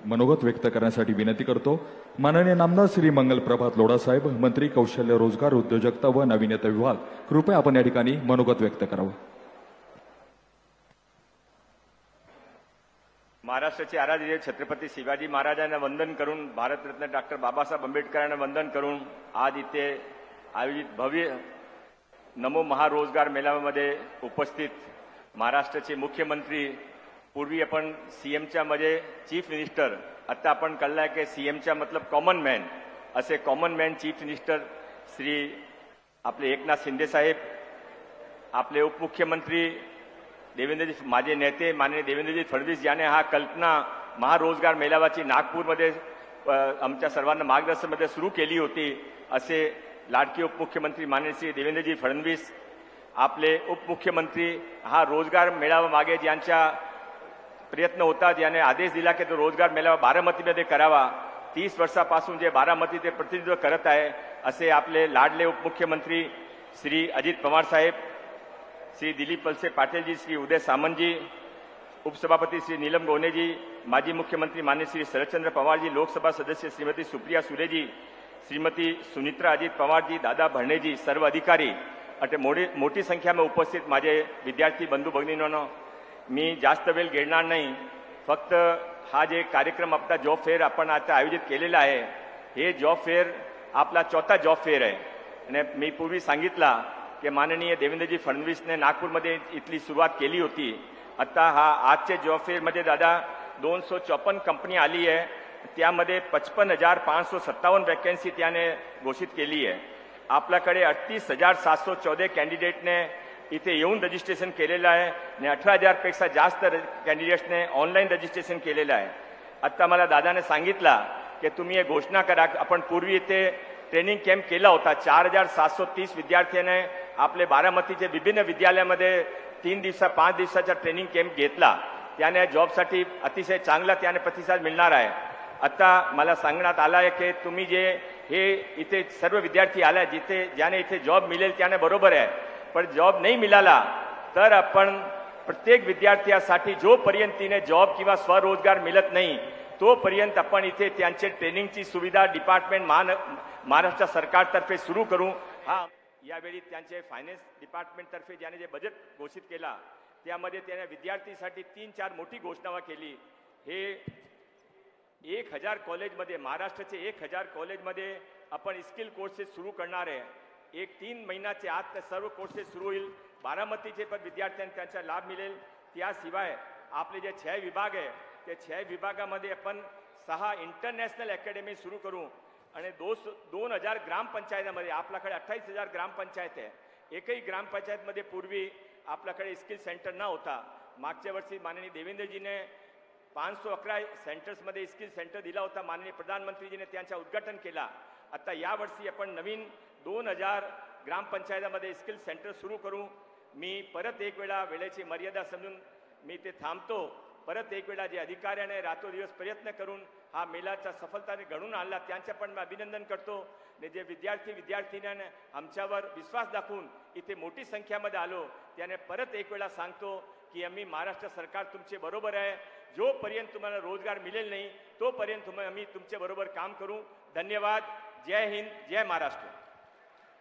मनोगत व्यक्त करण्यासाठी विनंती करतो माननीय नामदार श्री मंगल प्रभात लोढा साहेब, मंत्री कौशल्य रोजगार उद्योजकता व नाविन्यता विभाग, कृपया आपण या ठिकाणी मनोगत व्यक्त करावं. महाराष्ट्राचे आराध्य छत्रपती शिवाजी महाराजांना वंदन करून, भारतरत्न डॉक्टर बाबासाहेब आंबेडकरांना वंदन करून आज इथे आयोजित भव्य नमो महारोजगार मेळाव्यामध्ये उपस्थित महाराष्ट्राचे मुख्यमंत्री, पूर्वी आपण सीएमच्या मध्ये चीफ मिनिस्टर, आता आपण कळलाय की सीएमच्या मतलब कॉमन मॅन, असे common man chief minister Shri आपले एकनाथ शिंदे साहेब, आपले उपमुख्यमंत्री देवेंद्रजी, माझे नेते माननीय देवेंद्रजी फडणवीस याने हा कल्पना महारोजगार मेळाव्याची नागपूरमध्ये आमच्या सर्वांना मार्गदर्शनमध्ये सुरू केली होती. असे लाडके उपमुख्यमंत्री माननीय श्री देवेंद्रजी फडणवीस, आपले उपमुख्यमंत्री, हा रोजगार मेळावा मागे ज्यांच्या प्रयत्न होता, ज्याने आदेश दिला की तो रोजगार मेळावा बारामतीमध्ये करावा, 30 वर्षापासून जे बारामती ते प्रतिनिधित्व करत आहे, असे आपले लाडले उपमुख्यमंत्री श्री अजित पवार साहेब, श्री दिलीप वलसे पाटीलजी, श्री उदय सामंतजी, उपसभापती श्री नीलम गोनेजी, माजी मुख्यमंत्री माननीय श्री शरदचंद्र पवारजी, लोकसभा सदस्य श्रीमती सुप्रिया सुलेजी, श्रीमती सुनित्रा अजित पवारजी, दादा भरणेजी, सर्व अधिकारी अटे मोठी संख्या में उपस्थित माझे विद्यार्थी बंधू भगिनींनो, मी जास्त वेळ घेणार नाही. फक्त हा जे कार्यक्रम आपला जॉब फेअर आपण आता आयोजित केलेला आहे, हे जॉब फेअर आपला चौथा जॉब फेअर आहे. आणि मी पूर्वी सांगितला की माननीय देवेंद्रजी फडणवीसने नागपूरमध्ये इथली सुरुवात केली होती. आता हा आजचे जॉब फेअरमध्ये दादा 254 कंपनी आली आहे, त्यामध्ये 55,557 वॅकन्सी त्याने घोषित केली आहे. आपल्याकडे 38,714 कॅन्डिडेटने इथे येऊन रजिस्ट्रेशन केलेलं आहे आणि 18,000 पेक्षा जास्त कॅन्डिडेट्सने ऑनलाईन रजिस्ट्रेशन केलेलं आहे. आता मला दादाने सांगितला की तुम्ही हे घोषणा करा. आपण पूर्वी इथे ट्रेनिंग कॅम्प केला होता. 4,730 विद्यार्थ्यांनी आपले बारामतीचे विभिन्न विद्यालयामध्ये 3 दिवसा 5 दिवसाचा ट्रेनिंग कॅम्प घेतला. त्याने जॉबसाठी अतिशय चांगला त्याने प्रतिसाद मिळणार आहे. आता मला सांगण्यात आलं आहे की तुम्ही जे हे इथे सर्व विद्यार्थी आला, जिथे ज्याने इथे जॉब मिळेल त्याने बरोबर आहे, पण जॉब नाही मिळाला तर आपण प्रत्येक विद्यार्थ्यासाठी जोपर्यंत तिने जॉब किंवा स्वरोजगार मिळत नाही तोपर्यंत आपण इथे त्यांचे ट्रेनिंगची सुविधा डिपार्टमेंट महाराष्ट्र सरकारतर्फे सुरू करू. हा यावेळी त्यांचे फायनान्स डिपार्टमेंटतर्फे ज्याने जे बजेट घोषित केला त्यामध्ये त्याने विद्यार्थीसाठी 3-4 मोठी घोषणा केली. हे 1000 कॉलेजमध्ये, महाराष्ट्राचे 1000 कॉलेजमध्ये आपण स्किल कोर्सेस सुरू करणार आहे. 3 महिन्याच्या आत ते सर्व कोर्सेस सुरू होईल. बारामतीचे पण विद्यार्थ्यांना त्यांचा लाभ मिळेल. त्याशिवाय आपले जे 6 विभाग आहे त्या 6 विभागामध्ये आपण 6 इंटरनॅशनल अकॅडमी सुरू करू. आणि 2000 ग्रामपंचायतीमध्ये, आपल्याकडे 28,000 ग्रामपंचायत आहे. एकही ग्रामपंचायतमध्ये पूर्वी आपल्याकडे स्किल सेंटर न होता. मागच्या वर्षी माननीय देवेंद्रजीने 511 सेंटर्समध्ये स्किल सेंटर दिला होता. माननीय प्रधानमंत्रीजीने त्यांचा उद्घाटन केला. आता यावर्षी आपण नवीन 2000 ग्रामपंचायतीमध्ये स्किल सेंटर सुरू करू. मी परत एक वेळा वेळेची मर्यादा समजून मी ते थांबतो. परत एक वेळा जे अधिकाऱ्याने रातोदिवस प्रयत्न करून हा मेळाचा सफलताने घडून आणला त्यांचे पण मी अभिनंदन करतो. आणि जे विद्यार्थ्यांनी आमच्यावर विश्वास दाखवून इथे मोठी संख्यामध्ये आलो त्याने परत एक वेळा सांगतो की आम्ही महाराष्ट्र सरकार तुमचे बरोबर आहे. जोपर्यंत तुम्हाला रोजगार मिळेल नाही तोपर्यंत आम्ही तुमच्या बरोबर काम करू. धन्यवाद. जय हिंद, जय महाराष्ट्र.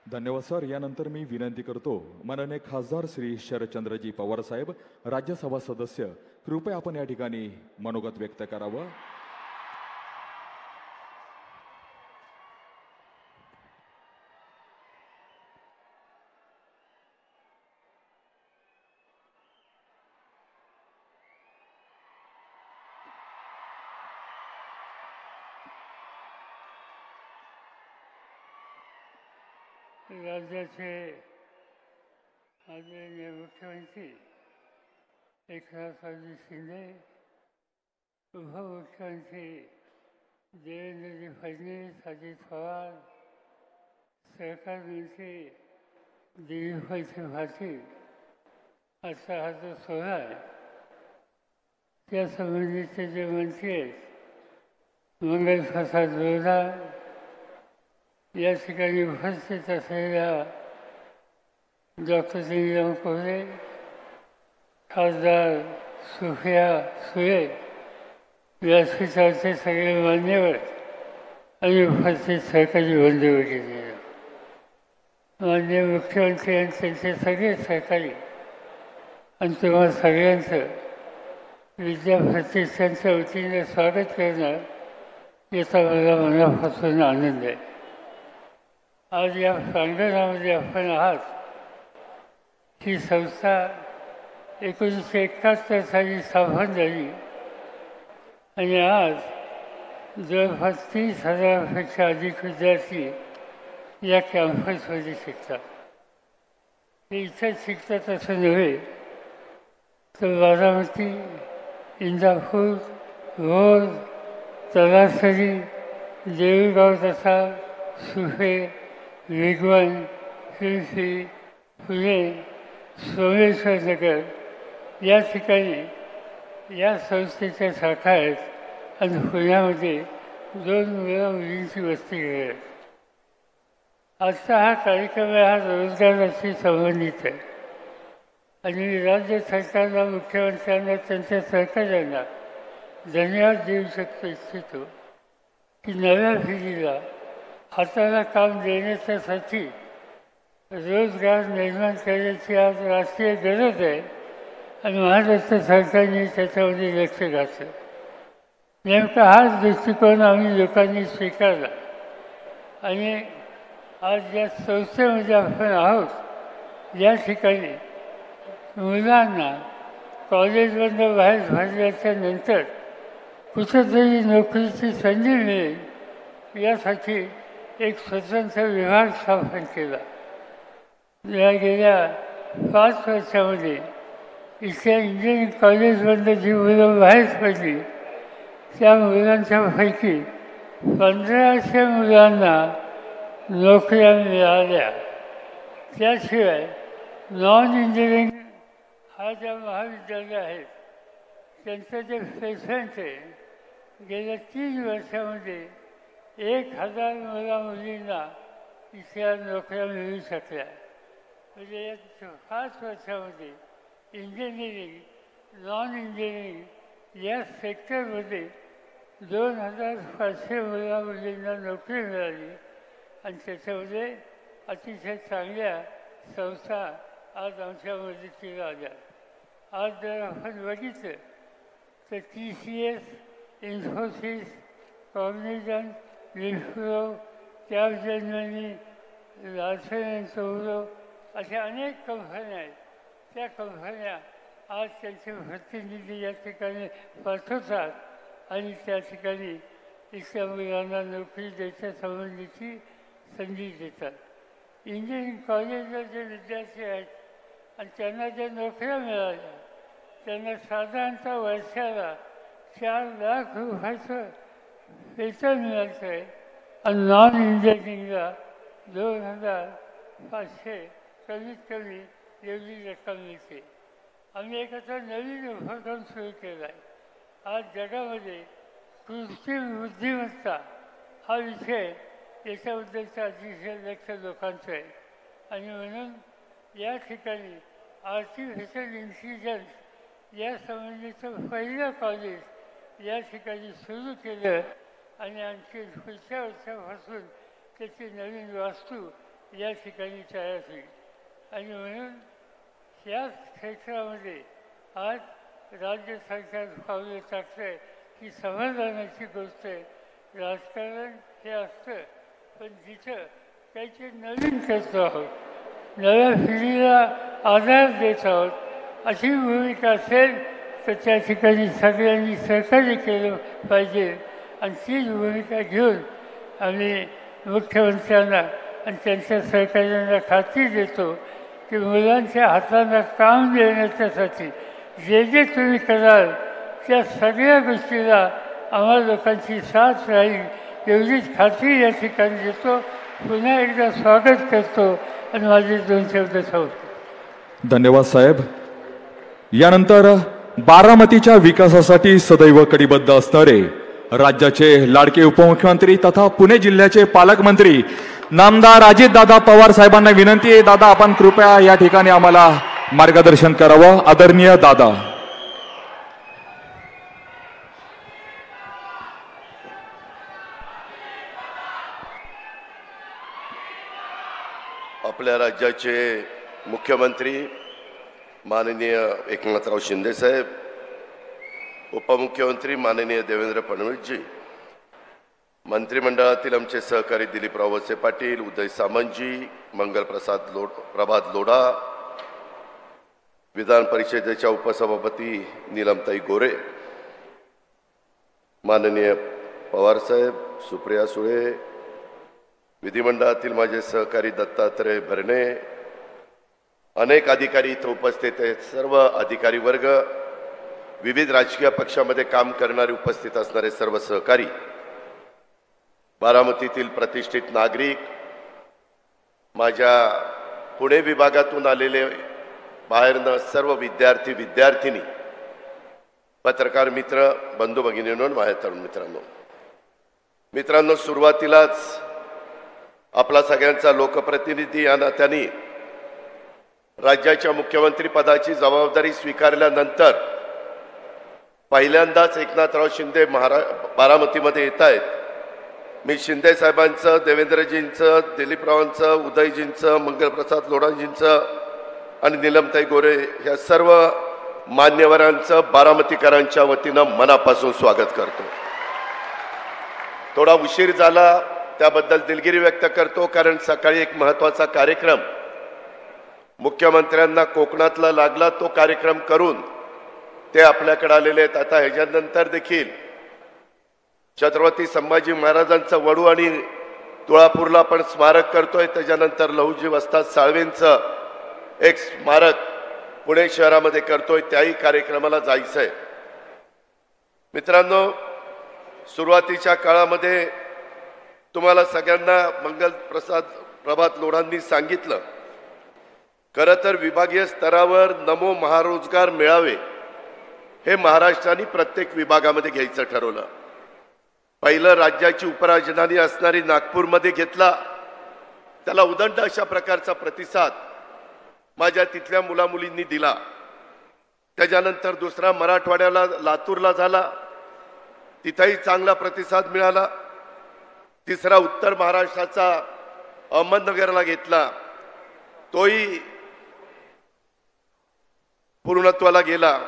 धन्यवाद सर. यानंतर मी विनंती करतो माननीय खासदार श्री शरदचंद्रजी पवार साहेब, राज्यसभा सदस्य, कृपया आपण या ठिकाणी मनोगत व्यक्त करावं. राज्याचे आदरणीय मुख्यमंत्री एकनाथरावजी शिंदे, उपमुख्यमंत्री देवेंद्रजी फडणवीस, अजित पवार, सहकार मंत्री दिलीपभाई त्रिपाठी, असा हा जो सोहळा आहे त्या संबंधीचे जे मंत्री आहेत, मंगलप्रसाद लोढा, या ठिकाणी उपस्थित असलेल्या डॉक्टर दिलीराम कोहरे, खासदार सुफिया सुळे, व्यासपीठावरचे सगळे मान्यवर आणि उपस्थित सहकारी बंधू वगैरे, माननीय मुख्यमंत्री आणि त्यांचे सगळे सहकारी आणि तुम्हा सगळ्यांचं विद्या प्रतिष्ठानच्या वतीने स्वागत करणं याचा मला मनापासून आनंद आहे. आज या प्रांगणामध्ये आपण आहात. ही संस्था 1971 साली स्थापन झाली आणि आज जवळपास 30,000पेक्षा अधिक विद्यार्थी या कॅम्पसमध्ये शिकतात. ते इथंच शिकतात असं नव्हे तर बारामती, इंदापूर, भोर, तलासरी, देऊळगाव तसा, सुफे, वेगवान, शिरसी, पुणे, सोमेश्वर नगर या ठिकाणी या संस्थेच्या शाखा आहेत आणि पुण्यामध्ये 2 मुलं मुलींची वस्ती आहे. आजचा हा कार्यक्रम हा रोजगाराशी संबंधित आहे आणि मी राज्य सरकारला, मुख्यमंत्र्यांना, त्यांच्या सहकार्यांना धन्यवाद देऊ इच्छितो की नव्या पिढीला हाताला काम देण्याच्यासाठी रोजगार निर्माण करण्याची आज राष्ट्रीय गरज आहे आणि महाराष्ट्र सरकारने त्याच्यामध्ये लक्ष घातलं. नेमका हाच दृष्टिकोन आम्ही लोकांनी स्वीकारला आणि आज ज्या संस्थेमध्ये आपण आहोत या ठिकाणी मुलांना कॉलेजमधून बाहेर पडल्याच्या नंतर कुठंतरी नोकरीची संधी मिळेल यासाठी एक स्वतंत्र विभाग स्थापन केला. या गेल्या 5 वर्षामध्ये इथल्या इंजिनिअरिंग कॉलेजमधून जी मुलं बाहेर पडली त्या मुलांच्यापैकी 1500 मुलांना नोकऱ्या मिळाल्या. त्याशिवाय नॉन इंजिनिअरिंग हा ज्या महाविद्यालय आहेत त्यांचं जे प्लेसमेंट आहे गेल्या 3 वर्षामध्ये 1000 मुला-मुलींना इथल्या नोकऱ्या मिळू शकल्या. म्हणजे या 5 वर्षामध्ये इंजिनिअरिंग, नॉन इंजिनिअरिंग या सेक्टरमध्ये 2500 मुला-मुलींना नोकरी मिळाली आणि त्याच्यामध्ये अतिशय चांगल्या संस्था आज आमच्या मदतीला आल्या. आज जर आपण बघितलं तर TCS, Infosys, cognisant, Wipro, Capgemini, Larsen and Toubro अशा अनेक कंपन्या आहेत. त्या कंपन्या आज त्यांचे प्रतिनिधी या ठिकाणी पाठवतात आणि त्या ठिकाणी इथल्या मुलांना नोकरी द्यायच्या संबंधीची संधी देतात. इंजिनिअरिंग कॉलेजला जे विद्यार्थी आहेत आणि त्यांना ज्या नोकऱ्या मिळाल्या त्यांना साधारणतः वर्षाला 4 लाख रुपयाचं वेतन मिळालं आहे आणि नॉन इंजिनिअरिंगला 2500 कमीत कमी एवढी रक्कम मिळते. आम्ही एक आता नवीन उपक्रम सुरू केला आहे. आज जगामध्ये कृत्रिम बुद्धिमत्ता हा विषय याच्याबद्दलचं अतिशय लक्ष लोकांचं आहे आणि म्हणून या ठिकाणी आर्टिफिशियल इंटेलिजन्स या संबंधीचं पहिलं कॉलेज या ठिकाणी सुरू केलं आणि आणखी पुढच्या वर्षापासून त्याची नवीन वास्तू या ठिकाणी तयार होईल. आणि म्हणून या क्षेत्रामध्ये आज राज्य सरकार पावलं टाकतं आहे ही समाधानाची गोष्ट आहे. राजकारण हे असतं पण जिथं काहीतरी नवीन करतो आहोत, नव्या पिढीला आधार देत आहोत अशी भूमिका असेल तर त्या ठिकाणी सगळ्यांनी सहकार्य केलं पाहिजे आणि तीच भूमिका घेऊन आम्ही मुख्यमंत्र्यांना आणि त्यांच्या सहकार्यांना खात्री देतो की मुलांच्या हाताला काम देण्याच्यासाठी जे जे तुम्ही कराल त्या सगळ्या गोष्टीला आम्हा लोकांची साथ राहील एवढीच खात्री या ठिकाणी देतो. पुन्हा एकदा स्वागत करतो आणि माझे 2 शब्द सांगतो. धन्यवाद साहेब. यानंतर बारामतीच्या विकासासाठी सदैव कटिबद्ध असणारे राज्याचे लाडके उपमुख्यमंत्री तथा पुणे जिल्ह्याचे पालकमंत्री नामदार अजितदादा पवार साहेबांना विनंती आहे, दादा आपण कृपया या ठिकाणी आम्हाला मार्गदर्शन करावं. आदरणीय दादा. आपल्या राज्याचे मुख्यमंत्री माननीय एकनाथराव शिंदे साहेब, उपमुख्यमंत्री माननीय देवेंद्र फडणवीसजी, मंत्रिमंडळातील आमचे सहकारी दिलीपराव वळसे पाटील, उदय सामंतजी, प्रभात लोढा, विधान परिषदेच्या उपसभापती नीलमताई गोरे, माननीय पवार साहेब, सुप्रिया सुळे, विधिमंडळातील माझे सहकारी दत्तात्रय भरणे, अनेक अधिकारी इथं उपस्थित आहेत. सर्व अधिकारी वर्ग, विविध राजकीय पक्षामध्ये काम करणारे उपस्थित असणारे सर्व सहकारी, बारामतीतील प्रतिष्ठित नागरिक, माझ्या पुणे विभागातून आलेले बाहेरनं सर्व विद्यार्थी विद्यार्थिनी, पत्रकार मित्र, बंधू भगिनींनो, माझ्या तरुण मित्रांनो, सुरुवातीलाच आपला सगळ्यांचा लोकप्रतिनिधी या नात्याने राज्याच्या मुख्यमंत्री पदाची जबाबदारी स्वीकारल्यानंतर पहिल्यांदाच एकनाथराव शिंदे बारामतीमध्ये येत आहेत. मी शिंदे साहेबांचं, देवेंद्रजींचं, दिलीपरावांचं, उदयजींचं, मंगलप्रसाद लोढाजींचं आणि नीलमताई गोरे या सर्व मान्यवरांचं बारामतीकरांच्या वतीनं मनापासून स्वागत करतो. थोडा उशीर झाला त्याबद्दल दिलगिरी व्यक्त करतो, कारण सकाळी एक महत्त्वाचा कार्यक्रम मुख्यमंत्र्यांना कोकणातला लागला, तो कार्यक्रम करून ते आपल्याकडे आलेले आहेत. आता ह्याच्यानंतर देखील छत्रपती संभाजी महाराजांचं वडू आणि तुळापूरला पण स्मारक करतोय. त्याच्यानंतर लहुजी वस्ताद साळवेंचं एक स्मारक पुणे शहरामध्ये करतोय, त्याही कार्यक्रमाला जायचंय. मित्रांनो, सुरुवातीच्या काळामध्ये तुम्हाला सगळ्यांना प्रभात लोढांनी सांगितलं, खरं तर विभागीय स्तरावर नमो महारोजगार मेळावे हे महाराष्ट्राने प्रत्येक विभागामध्ये घ्यायचं ठरवलं. पहिलं राज्याची उपराजधानी असणारी नागपूरमध्ये घेतला. त्याला उदंड अशा प्रकारचा प्रतिसाद माझ्या तिथल्या मुलामुलींनी दिला. त्याच्यानंतर दुसरा मराठवाड्याला लातूरला झाला, तिथेही चांगला प्रतिसाद मिळाला. तिसरा उत्तर महाराष्ट्राचा अहमदनगरला घेतला, तोही पूर्णत्वाला गेला.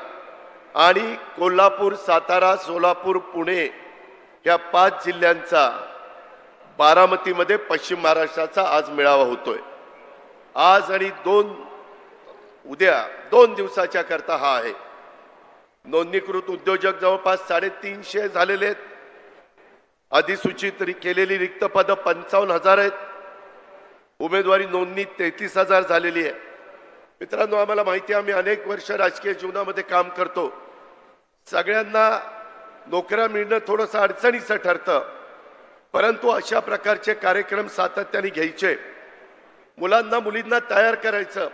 आणि कोल्हापूर, सातारा, सोलापूर, पुणे या 5 जिल्ह्यांचा बारामतीमध्ये पश्चिम महाराष्ट्राचा आज मेळावा होतोय. आज आणि उद्या 2 दिवसाच्या करता हा आहे. नोंदणीकृत उद्योजक जवळपास 350 झालेले आहेत. अधिसूचित केलेली रिक्त पदं 55,000 आहेत. उमेदवारी नोंदणी 33,000 झालेली आहे. मित्रांनो, आम्हाला माहिती आहे, आम्ही अनेक वर्ष राजकीय जीवनामध्ये काम करतो. सगळ्यांना नोकऱ्या मिळणं थोडंसं अडचणीचं ठरतं, परंतु अशा प्रकारचे कार्यक्रम सातत्याने घ्यायचे, मुलांना मुलींना तयार करायचं.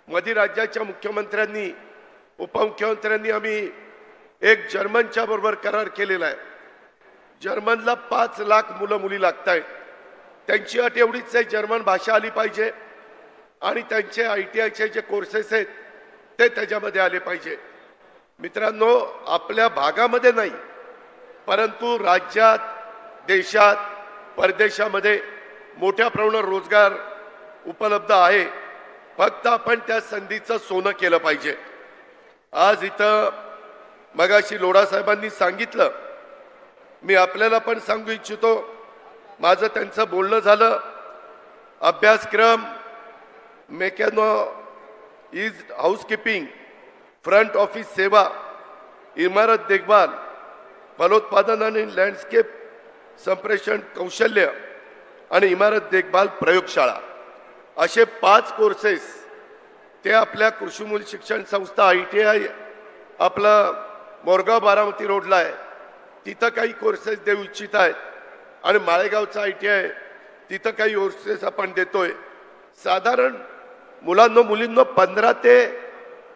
मध्ये राज्याच्या मुख्यमंत्र्यांनी, उपमुख्यमंत्र्यांनी आम्ही एक जर्मनच्या बरोबर करार केलेला आहे. जर्मनला 5 लाख मुलं मुली लागत आहेत. त्यांची अट एवढीच आहे, जर्मन भाषा आली पाहिजे आणि त्यांचे ITIचे जे कोर्सेस आहेत ते त्याच्यामध्ये आले पाहिजे. मित्रांनो, आपल्या भागामध्ये नाही, परंतु राज्यात, देशात, परदेशामध्ये मोठ्या प्रमाणावर रोजगार उपलब्ध आहे. फक्त आपण त्या संधीचं सोनं केलं पाहिजे. आज इथं मगाशी लोढा साहेबांनी सांगितलं, मी आपल्याला पण सांगू इच्छितो, माझं त्यांचं बोलणं झालं. अभ्यासक्रम, mechano is housekeeping, front office सेवा, इमारत देखभाल, फलोत्पादन आणि लँडस्केप संप्रेषण कौशल्य आणि इमारत देखभाल प्रयोगशाळा, असे 5 कोर्सेस ते आपल्या कृषीमूल शिक्षण संस्था ITI आपलं मोरगाव बारामती रोडला आहे, तिथं काही कोर्सेस देऊ इच्छित आहेत आणि माळेगावचा ITI तिथं काही कोर्सेस आपण देतोय. साधारण मुलांना मुलींना 15 ते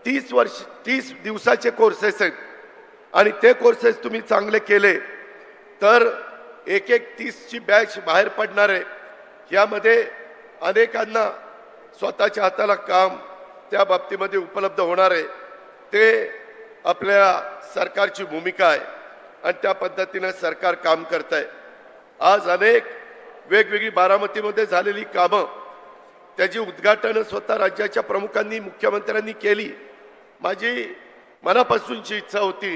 30 दिवसाचे कोर्सेस आहेत आणि ते कोर्सेस तुम्ही चांगले केले तर एक 30ची बॅच बाहेर पडणार आहे. यामध्ये अनेकांना स्वतःच्या हाताला काम त्या बाबतीमध्ये उपलब्ध होणार आहे. ते आपल्या सरकारची भूमिका आहे आणि त्या पद्धतीने सरकार काम करत आहे. आज अनेक वेगवेगळी बारामतीमध्ये झालेली कामं त्याची उद्घाटन स्वतः राज्याच्या प्रमुखांनी मुख्यमंत्र्यांनी केली. माझी मनापासूनची इच्छा होती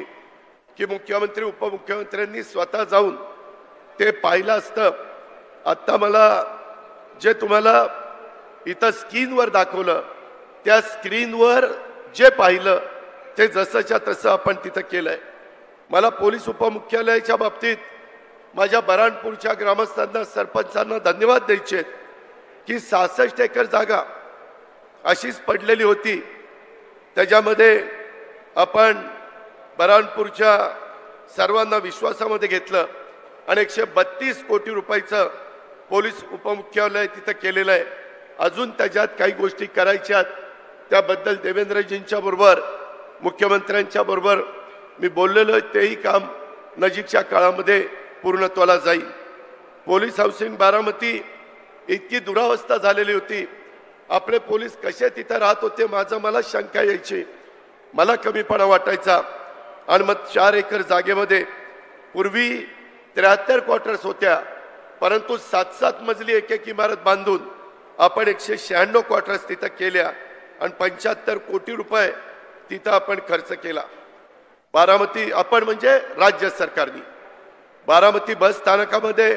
की मुख्यमंत्री उपमुख्यमंत्र्यांनी स्वतः जाऊन ते पाहिलं असतं. आता मला जे तुम्हाला इथं स्क्रीनवर दाखवलं त्या स्क्रीनवर जे पाहिलं ते जसंच्या तसं आपण तिथं केलंय. मला पोलीस उपमुख्यालयाच्या बाबतीत माझ्या बऱ्हाणपूरच्या ग्रामस्थांना सरपंचांना धन्यवाद द्यायचे की 66 एकर जागा अशीच पडलेली होती. त्याच्यामध्ये आपण बऱ्हाणपूरच्या सर्वांना विश्वासामध्ये घेतलं आणि 132 कोटी रुपयाचं पोलीस उपमुख्यालय तिथं केलेलं आहे. अजून त्याच्यात काही गोष्टी करायच्यात. त्याबद्दल देवेंद्रजींच्या बरोबर मुख्यमंत्र्यांच्या बरोबर मी बोललेलो, तेही काम नजीकच्या काळामध्ये पूर्णत्वाला जाईल. पोलीस हाऊसिंग बारामती इतकी दुरावस्था झालेली होती. आपले पोलीस कसे तिथं राहत होते मला शंका यायची, मला कमीपणा वाटायचा. आणि मग 4 एकर जागेमध्ये पूर्वी 73 क्वार्टर्स होत्या, परंतु 7-7 मजली एक इमारत बांधून आपण 196 क्वार्टर्स तिथं केल्या आणि 75 कोटी रुपये तिथं आपण खर्च केला. बारामती आपण म्हणजे राज्य सरकारने बारामती बस स्थानकामध्ये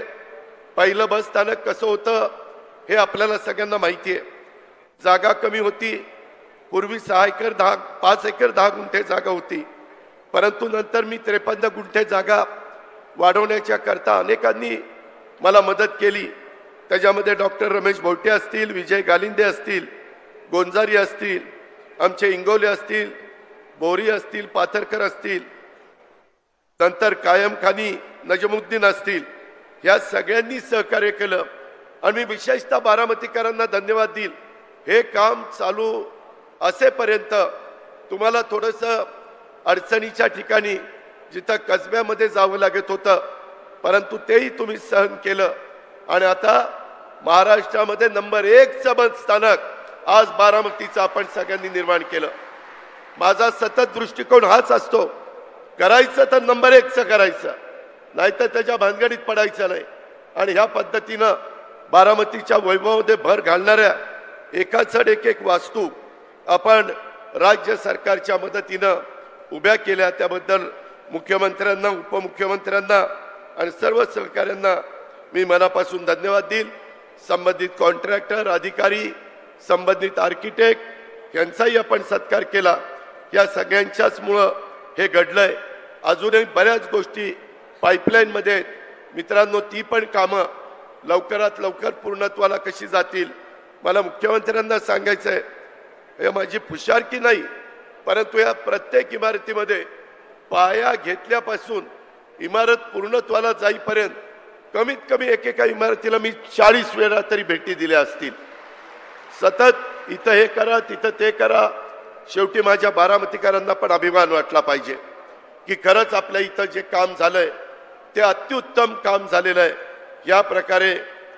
पहिलं बस स्थानक कसं होतं हे आपल्याला सगळ्यांना माहिती आहे. जागा कमी होती. पूर्वी 5 एकर 10 गुंठे जागा होती, परंतु नंतर मी 53 गुंठे जागा वाढवण्याच्या करता अनेकांनी मला मदत केली. त्याच्यामध्ये डॉक्टर रमेश भोवटे असतील, विजय गालिंदे असतील, गोंजारी असतील, आमचे इंगोले असतील, बोरी असतील, पाथरकर असतील, नंतर कायम खानी नजमुद्दीन असतील, या सगळ्यांनी सहकार्य केलं आणि मी विशेषतः बारामतीकरांना धन्यवाद देईल. हे काम चालू असेपर्यंत तुम्हाला थोडंसं अडचणीच्या ठिकाणी जिथं कसब्यामध्ये जावं लागत होतं, परंतु तेही तुम्ही सहन केलं आणि आता महाराष्ट्रामध्ये नंबर 1चं बस स्थानक आज बारामतीचं आपण सगळ्यांनी निर्माण केलं. माझा सतत दृष्टिकोन हाच असतो, करायचं तर नंबर 1चं करायचं, नाहीतर त्याच्या भानगडीत पडायचं नाही. आणि ह्या पद्धतीनं बारामतीच्या वैभवामध्ये भर घालणाऱ्या एकाचड एक वास्तू आपण राज्य सरकारच्या मदतीनं उभ्या केल्या. त्याबद्दल मुख्यमंत्र्यांना, उपमुख्यमंत्र्यांना आणि सर्व सहकाऱ्यांना मी मनापासून धन्यवाद देईल. संबंधित कॉन्ट्रॅक्टर, अधिकारी, संबंधित आर्किटेक्ट यांचाही आपण सत्कार केला. या सगळ्यांच्याच मुळे हे घडलंय. अजूनही बऱ्याच गोष्टी पाईपलाईनमध्ये मित्रांनो, ती पण कामं लवकरात लवकर पूर्णत्वाला कशी जातील. मला मुख्यमंत्र्यांना सांगायचं आहे, हे माझी पुशारकी नाही, परंतु या प्रत्येक इमारतीमध्ये पाया घेतल्यापासून इमारत पूर्णत्वाला जाईपर्यंत कमीत कमी एकेका इमारतीला मी 40 वेळा तरी भेटी दिल्या असतील. सतत इथं हे करा, तिथं ते करा. शेवटी माझ्या बारामतीकरांना पण अभिमान वाटला पाहिजे की खरंच आपल्या इथं जे काम झालंय ते अत्युत्तम काम झालेलं आहे. या प्रकारे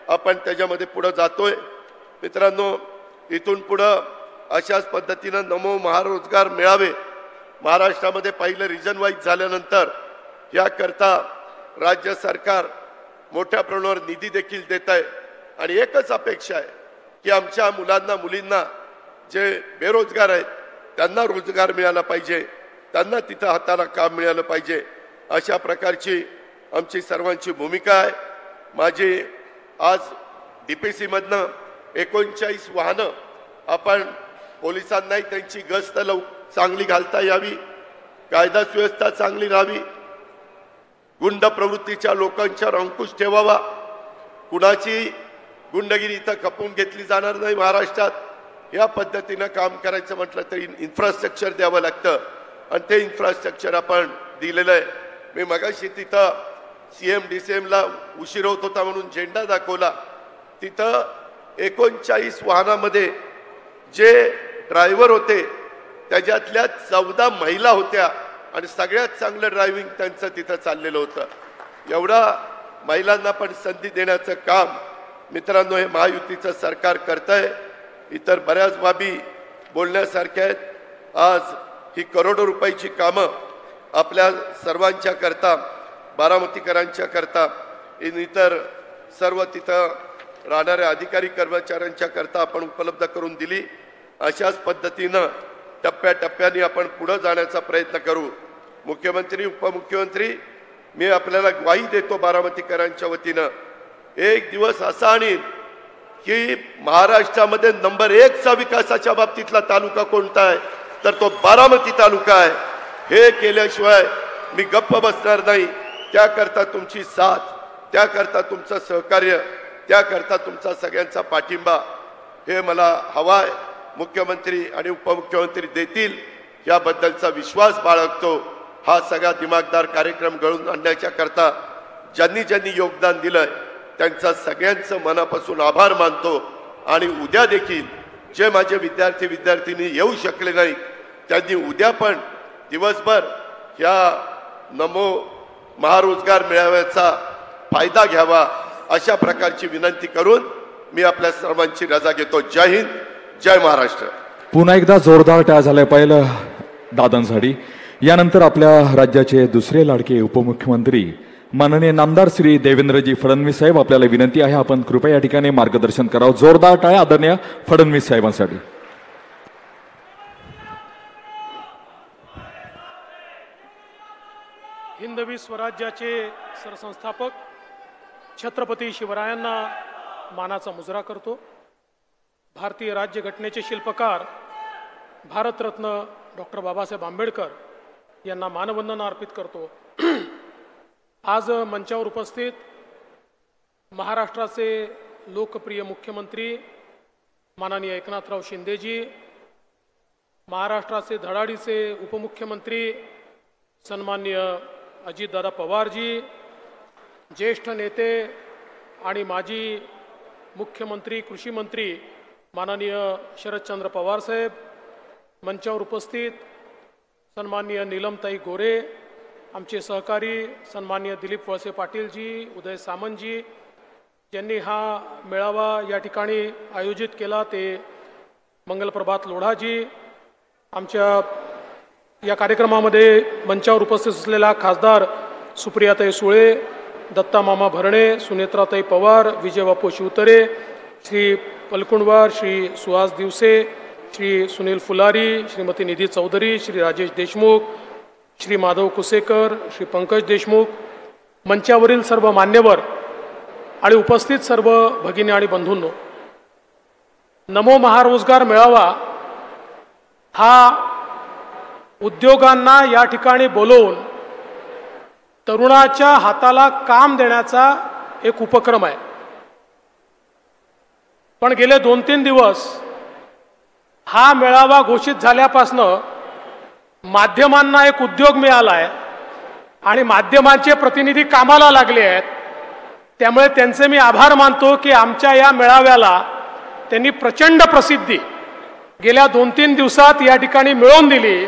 आपण त्याच्यामध्ये पुढे जातोय. मित्रांनो, इथून पुढं अशाच पद्धतीनं नमो महारोजगार मेळावे महाराष्ट्रामध्ये पहिलं रिजन वाईज झाल्यानंतर याकरता राज्य सरकार मोठ्या प्रमाणावर निधी देखील देत आहे. आणि एकच अपेक्षा आहे की आमच्या मुलांना, मुलींना जे बेरोजगार आहेत त्यांना रोजगार मिळाला पाहिजे, त्यांना तिथं हाताला काम मिळालं पाहिजे. अशा प्रकारची आमची सर्वांची भूमिका आहे. माझी आज DPC मधनं 39 वाहनं आपण पोलिसांनाही त्यांची गस्त चांगली घालता यावी, कायदा सुव्यवस्था चांगली राहावी, गुंड प्रवृत्तीच्या लोकांच्यावर अंकुश ठेवावा, कुणाची गुंडगिरी इथं खपवून घेतली जाणार नाही महाराष्ट्रात, या पद्धतीनं काम करायचं म्हटलं तरी इन्फ्रास्ट्रक्चर द्यावं लागतं आणि ते इन्फ्रास्ट्रक्चर आपण दिलेलं आहे. मी मगाशी तिथं CM-DCMला उशीर होत होता म्हणून झेंडा दाखवला. तिथं 39 वाहनामध्ये जे ड्रायव्हर होते त्याच्यातल्या 14 महिला होत्या आणि सगळ्यात चांगलं ड्रायव्हिंग त्यांचं तिथं चाललेलं होतं. एवढा महिलांना पण संधी देण्याचं काम मित्रांनो हे महायुतीचं सरकार करतंय. इतर बऱ्याच बाबी बोलण्यासारख्या आहेत. आज ही करोडो रुपयाची कामं आपल्या सर्वांच्या करता, बारामतीकरांच्या करता, इतर सर्व तिथं राहणाऱ्या अधिकारी कर्मचाऱ्यांच्या करता आपण उपलब्ध करून दिली. अशाच पद्धतीनं टप्प्याटप्प्याने आपण पुढे जाण्याचा प्रयत्न करू. मुख्यमंत्री, उपमुख्यमंत्री, मी आपल्याला ग्वाही देतो बारामतीकरांच्या वतीनं, एक दिवस असा आणीन की महाराष्ट्रामध्ये नंबर 1चा विकासाच्या बाबतीतला तालुका कोणता आहे तर तो बारामती तालुका आहे. हे केल्याशिवाय मी गप्प बसणार नाही. त्याकरता तुमची साथ, त्याकरता तुमचं सहकार्य, त्याकरता तुमचा सगळ्यांचा पाठिंबा हे मला हवा आहे. मुख्यमंत्री आणि उपमुख्यमंत्री देतील याबद्दलचा विश्वास बाळगतो. हा सगळा दिमागदार कार्यक्रम घडवून आणण्याच्या करता ज्यांनी ज्यांनी योगदान दिलंय त्यांचा सगळ्यांचं मनापासून आभार मानतो. आणि उद्या देखील जे माझे विद्यार्थी येऊ शकले नाही त्यांनी उद्या पण दिवसभर या नमो महारोजगार मेळाव्याचा फायदा घ्यावा अशा प्रकारची विनंती करून मी आपल्या सर्वांची रजा घेतो. जय हिंद, जय महाराष्ट्र. पुन्हा एकदा जोरदार टाळ्या झाल्या पाहिलं दादांसाठी. यानंतर आपल्या राज्याचे दुसरे लाडके उपमुख्यमंत्री माननीय नामदार श्री देवेंद्रजी फडणवीस साहेब, आपल्याला विनंती आहे आपण कृपया या ठिकाणी मार्गदर्शन करावं. जोरदार टाळ्या आदरणीय फडणवीस साहेबांसाठी. हिंदवी स्वराज्याचे सरसंस्थापक छत्रपती शिवरायांना मानाचा मुजरा करतो. भारतीय राज्यघटनेचे शिल्पकार भारतरत्न डॉक्टर बाबासाहेब आंबेडकर यांना मानवंदना अर्पित करतो. आज मंचावर उपस्थित महाराष्ट्राचे लोकप्रिय मुख्यमंत्री माननीय एकनाथराव शिंदेजी, महाराष्ट्राचे धडाडीचे उपमुख्यमंत्री सन्माननीय अजितदादा पवारजी, ज्येष्ठ नेते आणि माजी मुख्यमंत्री कृषी मंत्री माननीय शरदचंद्र पवार साहेब, मंचावर उपस्थित सन्माननीय नीलमताई गोरे, आमचे सहकारी सन्माननीय दिलीप वळसे पाटीलजी, उदय सामंतजी, ज्यांनी हा मेळावा या ठिकाणी आयोजित केला, ते मंगलप्रभात लोढाजी, आमच्या या कार्यक्रमामध्ये मंचावर उपस्थित असलेला खासदार सुप्रियाताई सुळे, दत्ता मामा भरणे, सुनेत्राताई पवार, विजयबापू शिवतरे, श्री पलकुंडवार, श्री सुहास दिवसे, श्री सुनील फुलारी, श्रीमती निधी चौधरी, श्री राजेश देशमुख, श्री माधव कुसेकर, श्री पंकज देशमुख, मंचावरील सर्व मान्यवर आणि उपस्थित सर्व भगिनी आणि बंधूंनो, नमो महारोजगार मेळावा हा उद्योगांना या ठिकाणी बोलवून तरुणाच्या हाताला काम देण्याचा एक उपक्रम आहे. पण गेले 2-3 दिवस हा मेळावा घोषित झाल्यापासून माध्यमांना एक उद्योग मिळाला आहे आणि माध्यमांचे प्रतिनिधी कामाला लागले आहेत. त्यामुळे त्यांचे मी आभार मानतो की आमच्या या मेळाव्याला त्यांनी प्रचंड प्रसिद्धी गेल्या 2-3 दिवसात या ठिकाणी मिळवून दिली.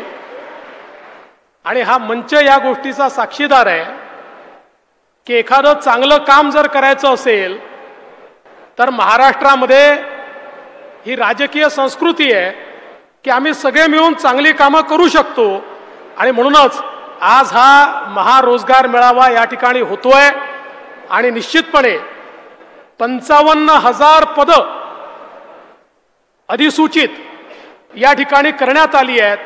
आणि हा मंच या गोष्टीचा साक्षीदार आहे की एखादं चांगलं काम जर करायचं असेल तर महाराष्ट्रामध्ये ही राजकीय संस्कृती आहे की आम्ही सगळे मिळून चांगली कामं करू शकतो. आणि म्हणूनच आज हा महारोजगार मेळावा या ठिकाणी होतोय. आणि निश्चितपणे 55,000 पदं अधिसूचित या ठिकाणी करण्यात आली आहेत.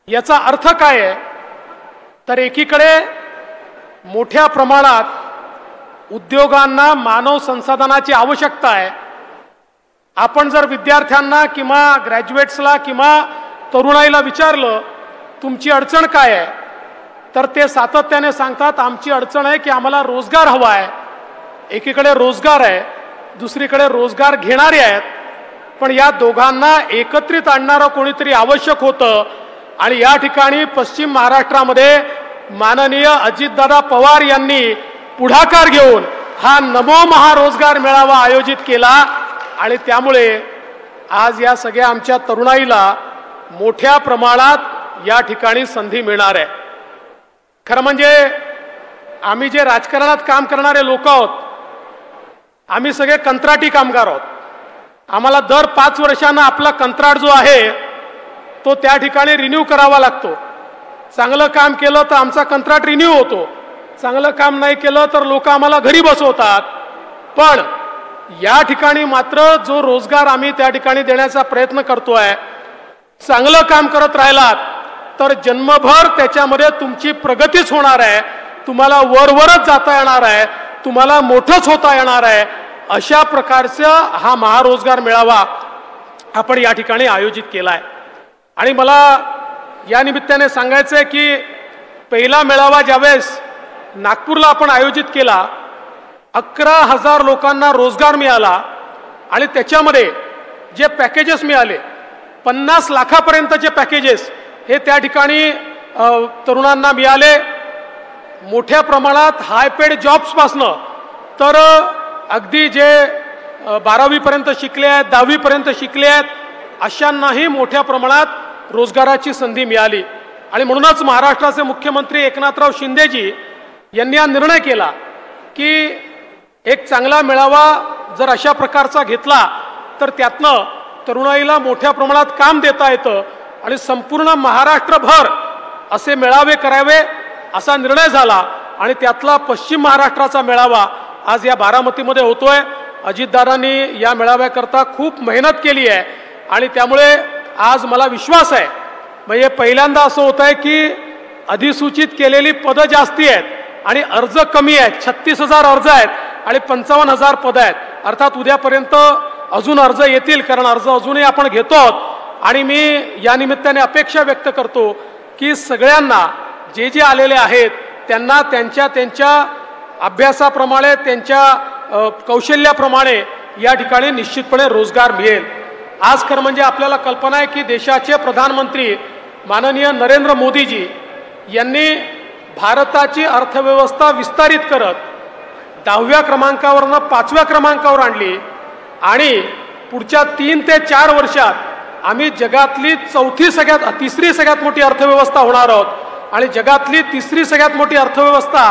याचा अर्थ काय आहे तर एकीकडे मोठ्या प्रमाणात उद्योगांना मानव संसाधनाची आवश्यकता आहे. आपण जर विद्यार्थ्यांना किंवा ग्रॅज्युएट्सला किंवा तरुणाईला विचारलं तुमची अडचण काय आहे तर ते सातत्याने सांगतात आमची अडचण आहे की आम्हाला रोजगार हवा आहे. एकीकडे रोजगार आहे, दुसरीकडे रोजगार घेणारे आहेत पण या दोघांना एकत्रित आणणारं कोणीतरी आवश्यक होतं आणि या ठिकाणी पश्चिम महाराष्ट्रामध्ये माननीय अजितदादा पवार यांनी पुढाकार घेऊन हा नमो महारोजगार मेळावा आयोजित केला आणि त्यामुळे आज या सगळ्या आमच्या तरुणाईला मोठ्या प्रमाणात या ठिकाणी संधी मिळणार आहे. खरं म्हणजे आम्ही जे राजकारणात काम करणारे लोक आहोत, आम्ही सगळे कंत्राटी कामगार आहोत. आम्हाला दर 5 वर्षांना आपला कंत्राट जो आहे तो त्या ठिकाणी रिन्यू करावा लागतो. चांगलं काम केलं तर आमचा कंत्राट रिन्यू होतो, चांगलं काम नाही केलं तर लोक आम्हाला घरी बसवतात. पण या ठिकाणी मात्र जो रोजगार आम्ही त्या ठिकाणी देण्याचा प्रयत्न करतोय, चांगलं काम करत राहिलात तर जन्मभर त्याच्यामध्ये तुमची प्रगतीच होणार आहे, तुम्हाला वरवरच जाता येणार आहे, तुम्हाला मोठंच होता येणार आहे. अशा प्रकारचा हा महारोजगार मेळावा आपण या ठिकाणी आयोजित केला आहे. आणि मला या निमित्ताने सांगायचं आहे की पहिला मेळावा ज्यावेळेस नागपूरला आपण आयोजित केला, 11,000 लोकांना रोजगार मिळाला आणि त्याच्यामध्ये जे पॅकेजेस मिळाले 50 लाखापर्यंतचे पॅकेजेस हे त्या ठिकाणी तरुणांना मिळाले. मोठ्या प्रमाणात हाय पेड जॉब्सपासनं तर अगदी जे 12वी पर्यंत शिकले आहेत, 10वी पर्यंत शिकले आहेत, अशांनाही मोठ्या प्रमाणात रोजगाराची संधी मिळाली. आणि म्हणूनच महाराष्ट्राचे मुख्यमंत्री एकनाथराव शिंदेजी यांनी हा निर्णय केला की एक चांगला मेळावा जर अशा प्रकारचा घेतला तर त्यातनं तरुणाईला मोठ्या प्रमाणात काम देता येतं आणि संपूर्ण महाराष्ट्रभर असे मेळावे करावे असा निर्णय झाला. आणि त्यातला पश्चिम महाराष्ट्राचा मेळावा आज या बारामतीमध्ये होतोय. अजितदादांनी या मेळाव्याकरता खूप मेहनत केली आहे आणि त्यामुळे आज मला विश्वास आहे, म्हणजे पहिल्यांदा असं होत आहे की अधिसूचित केलेली पदं जास्ती आहेत आणि अर्ज कमी आहेत. 36,000 अर्ज आहेत आणि 55,000 पदं आहेत. अर्थात उद्यापर्यंत अजून अर्ज येतील, कारण अर्ज अजूनही आपण घेतो आहोत. आणि मी या निमित्ताने अपेक्षा व्यक्त करतो की सगळ्यांना जे जे आलेले आहेत त्यांना त्यांच्या त्यांच्या अभ्यासाप्रमाणे, त्यांच्या कौशल्याप्रमाणे या ठिकाणी निश्चितपणे रोजगार मिळेल. आज खरं म्हणजे आपल्याला कल्पना आहे की देशाचे प्रधानमंत्री माननीय नरेंद्र मोदीजी यांनी भारताची अर्थव्यवस्था विस्तारित करत 10व्या क्रमांकावरनं 5व्या क्रमांकावर आणली आणि पुढच्या 3 ते 4 वर्षात आम्ही जगातली तिसरी सगळ्यात मोठी अर्थव्यवस्था होणार आहोत. आणि जगातली तिसरी सगळ्यात मोठी अर्थव्यवस्था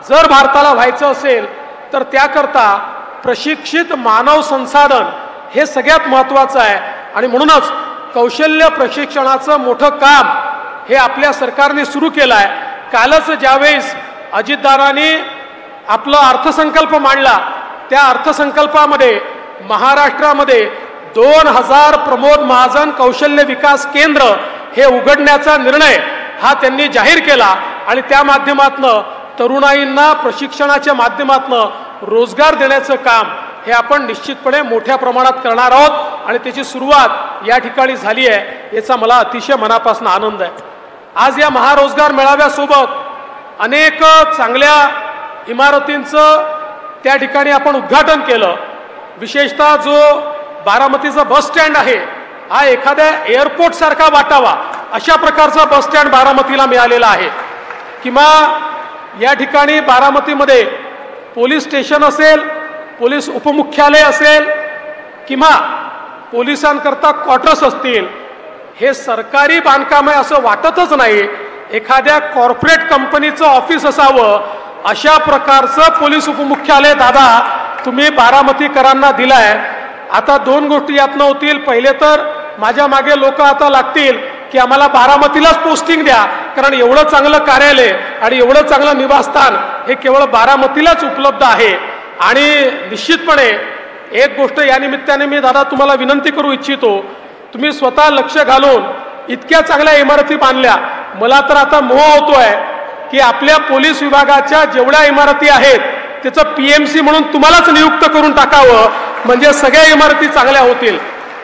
जर भारताला व्हायचं असेल तर त्याकरता प्रशिक्षित मानव संसाधन हे सगळ्यात महत्त्वाचं आहे. आणि म्हणूनच कौशल्य प्रशिक्षणाचं मोठं काम हे आपल्या सरकारने सुरू केलं आहे. कालच ज्यावेळेस अजितदादांनी आपला अर्थसंकल्प मांडला, त्या अर्थसंकल्पामध्ये महाराष्ट्रामध्ये 2000 प्रमोद महाजन कौशल्य विकास केंद्र हे उघडण्याचा निर्णय हा त्यांनी जाहीर केला. आणि त्या माध्यमातनं तरुणाईंना प्रशिक्षणाच्या माध्यमातनं रोजगार देण्याचं काम हे आपण निश्चितपणे मोठ्या प्रमाणात करणार आहोत आणि त्याची सुरुवात या ठिकाणी झाली आहे, याचा मला अतिशय मनापासून आनंद आहे. आज या महारोजगार मेळाव्यासोबत अनेक चांगल्या इमारतींचं त्या ठिकाणी आपण उद्घाटन केलं. विशेषतः जो बारामतीचा बस स्टँड आहे हा एखाद्या एअरपोर्ट सारखा वाटावा अशा प्रकारचा बस स्टँड बारामतीला मिळालेला आहे. किंवा या ठिकाणी बारामतीमध्ये पोलीस स्टेशन असेल, पोलीस उपमुख्यालय असेल किंवा पोलिसांकरता क्वार्टर्स असतील, हे सरकारी बांधकाम आहे असं वाटतच नाही. एखाद्या कॉर्पोरेट कंपनीचं ऑफिस असावं अशा प्रकारचं पोलीस उपमुख्यालय दादा तुम्ही बारामतीकरांना दिलाय. आता 2 गोष्टी यातनं होतील. पहिले तर माझ्या मागे लोक आता लागतील की आम्हाला बारामतीलाच पोस्टिंग द्या, कारण एवढं चांगलं कार्यालय आणि एवढं चांगलं निवासस्थान हे केवळ बारामतीलाच उपलब्ध आहे. आणि निश्चितपणे एक गोष्ट या निमित्ताने मी दादा तुम्हाला विनंती करू इच्छितो, तुम्ही स्वतः लक्ष घालून इतक्या चांगल्या इमारती बांधल्या. मला तर आता मोह होतोय की आपल्या पोलीस विभागाच्या जेवढ्या इमारती आहेत त्याचं PMC म्हणून तुम्हालाच नियुक्त करून टाकावं, म्हणजे सगळ्या इमारती चांगल्या होतील.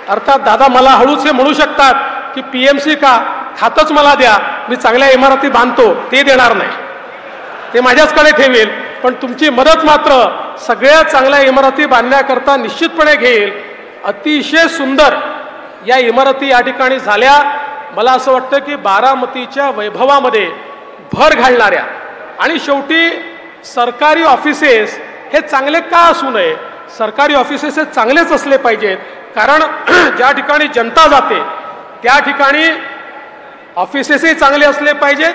अर्थात दादा मला हळूच हे म्हणू शकतात की PMC का, खातच मला द्या, मी चांगल्या इमारती बांधतो. ते देणार नाही, ते माझ्याचकडे ठेवेल. पण तुमची मदत मात्र सगळ्या चांगल्या इमारती बांधण्याकरता निश्चितपणे घेईल. अतिशय सुंदर या इमारती या ठिकाणी झाल्या. मला असं वाटतं की बारामतीच्या वैभवामध्ये भर घालणाऱ्या आणि शेवटी सरकारी ऑफिसेस हे चांगले का असू नये, सरकारी ऑफिसेस हे चांगलेच असले पाहिजेत. कारण ज्या ठिकाणी जनता जाते त्या ठिकाणी ऑफिसेसही चांगले असले पाहिजेत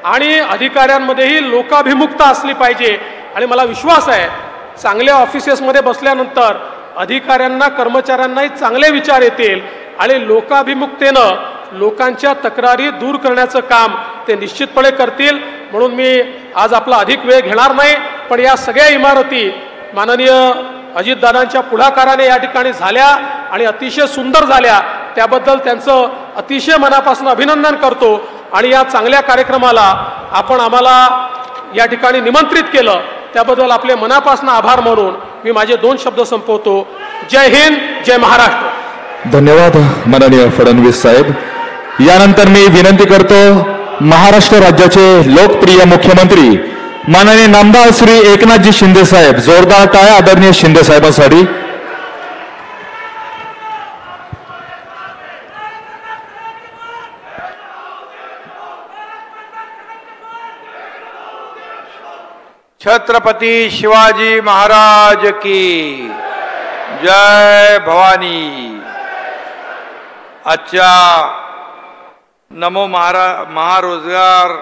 आणि अधिकाऱ्यांमध्येही लोकाभिमुखता असली पाहिजे. आणि मला विश्वास आहे चांगल्या ऑफिसेसमध्ये बसल्यानंतर अधिकाऱ्यांना कर्मचाऱ्यांनाही चांगले विचार येतील आणि लोकाभिमुखतेनं लोकांच्या तक्रारी दूर करण्याचं काम ते निश्चितपणे करतील. म्हणून मी आज आपला अधिक वेळ घेणार नाही, पण या सगळ्या इमारती माननीय अजितदादांच्या पुढाकाराने या ठिकाणी झाल्या आणि अतिशय सुंदर झाल्या. त्याबद्दल त्यांचं अतिशय मनापासून अभिनंदन करतो. आणि या चांगल्या कार्यक्रमाला आपण आम्हाला या ठिकाणी निमंत्रित केलं त्याबद्दल आपले मनापासून आभार मानून मी माझे 2 शब्द संपवतो. जय हिंद, जय महाराष्ट्र. धन्यवाद माननीय फडणवीस साहेब. यानंतर मी विनंती करतो महाराष्ट्र राज्याचे लोकप्रिय मुख्यमंत्री माननीय नामदार श्री एकनाथजी शिंदे साहेब, जोरदार टाळ्या आदरणीय शिंदे साहेबांसाठी. छत्रपती शिवाजी महाराज की जय भवानी. आजच्या नमो महारोजगार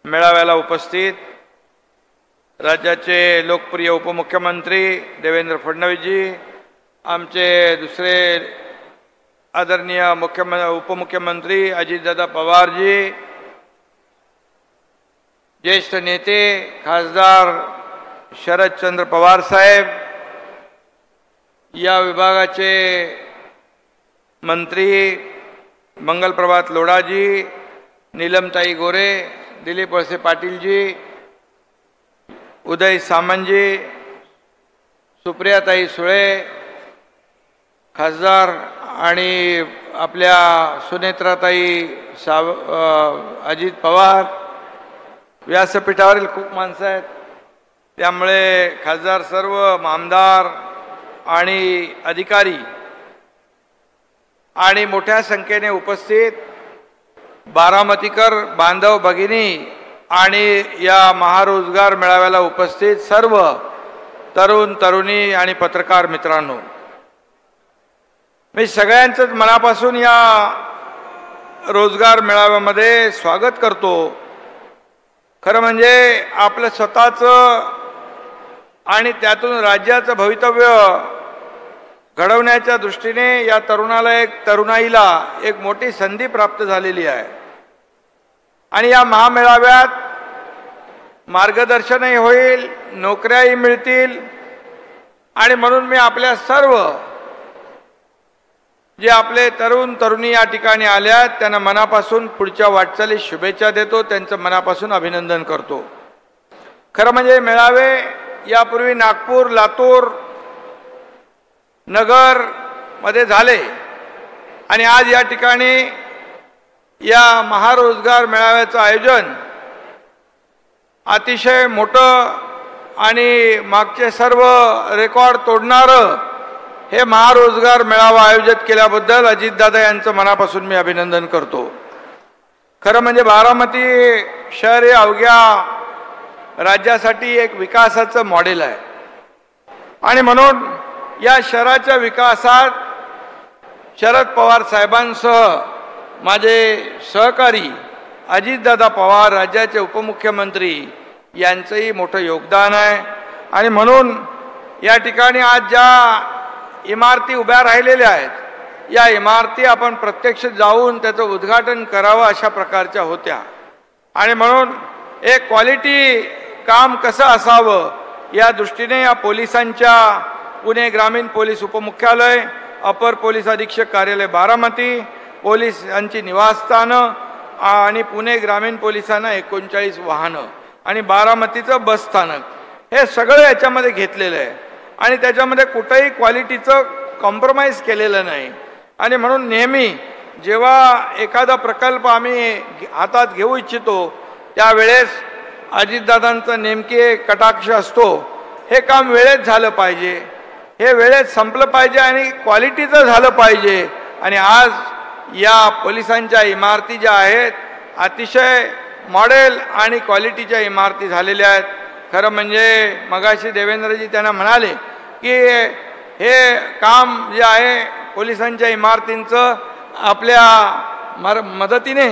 मेळाव्याला उपस्थित राज्याचे लोकप्रिय उपमुख्यमंत्री देवेंद्र फडणवीसजी, आमचे दुसरे आदरणीय उपमुख्यमंत्री अजितदादा पवारजी, ज्येष्ठ नेते खासदार शरदचंद्र पवार साहेब, या विभागाचे मंत्री मंगलप्रभात लोढाजी, नीलमताई गोरे, दिलीप वळसे पाटीलजी, उदय सामंतजी, सुप्रियाताई सुळे, खासदार आणि आपल्या सुनेत्राताई अजित पवार, व्यासपीठावरील खूप माणसं आहेत त्यामुळे खासदार, सर्व आमदार आणि अधिकारी आणि मोठ्या संख्येने उपस्थित बारामतीकर बांधव भगिनी आणि या महारोजगार मेळाव्याला उपस्थित सर्व तरुण तरुणी आणि पत्रकार मित्रांनो, मी सगळ्यांचंच मनापासून या रोजगार मेळाव्यामध्ये स्वागत करतो. खरं म्हणजे आपलं स्वतःचं आणि त्यातून राज्याचं भवितव्य घडवण्याच्या दृष्टीने या तरुणाईला एक मोठी संधी प्राप्त झालेली आहे. आणि या महामेळाव्यात मार्गदर्शनही होईल, नोकऱ्याही मिळतील. आणि म्हणून मी आपल्या सर्व जे आपले तरुण तरुणी या ठिकाणी आल्यात त्यांना मनापासून पुढच्या वाटचालीस शुभेच्छा देतो, त्यांचं मनापासून अभिनंदन करतो. खरं म्हणजे मेळावे यापूर्वी नागपूर, लातूर, नगर मध्ये झाले आणि आज या ठिकाणी या महारोजगार मेळाव्याचं आयोजन अतिशय मोठं आणि मागचे सर्व रेकॉर्ड तोडणारं हे महारोजगार मेळावा आयोजित केल्याबद्दल अजितदादा यांचं मनापासून मी अभिनंदन करतो. खरं म्हणजे बारामती शहर हे अवघ्या राज्यासाठी एक विकासाचं मॉडेल आहे आणि म्हणून या शहराच्या विकासात शरद पवार साहेबांसह माझे सहकारी अजितदादा पवार, राज्याचे उपमुख्यमंत्री, यांचंही मोठं योगदान आहे. आणि म्हणून या ठिकाणी आज ज्या इमारती उभ्या राहिलेल्या आहेत या इमारती आपण प्रत्यक्ष जाऊन त्याचं उद्घाटन करावं अशा प्रकारच्या होत्या. आणि म्हणून एक क्वालिटी काम कसं असावं या दृष्टीने या पोलिसांच्या पुणे ग्रामीण पोलीस उपमुख्यालय, अपर पोलीस अधीक्षक कार्यालय बारामती, पोलिसांची निवासस्थानं आणि पुणे ग्रामीण पोलिसांना 39 वाहनं आणि बारामतीचं बस स्थानक हे सगळं याच्यामध्ये घेतलेलं आहे. आणि त्याच्यामध्ये कुठेही क्वालिटीचं कॉम्प्रोमाइज केलेलं नाही. आणि म्हणून नेहमी जेव्हा एखादा प्रकल्प आम्ही हातात घेऊ इच्छितो त्यावेळेस अजितदादांचा नेमके कटाक्ष असतो, हे काम वेळेत झालं पाहिजे. हे वेळेत संपलं पाहिजे आणि क्वालिटीचं झालं पाहिजे. आणि आज या पोलिसांच्या इमारती ज्या आहेत अतिशय मॉडेल आणि क्वालिटीच्या इमारती झालेल्या आहेत. खरं म्हणजे मगाशी देवेंद्रजी त्यांना म्हणाले की हे काम जे आहे पोलिसांच्या इमारतींचं आपल्या मदतीने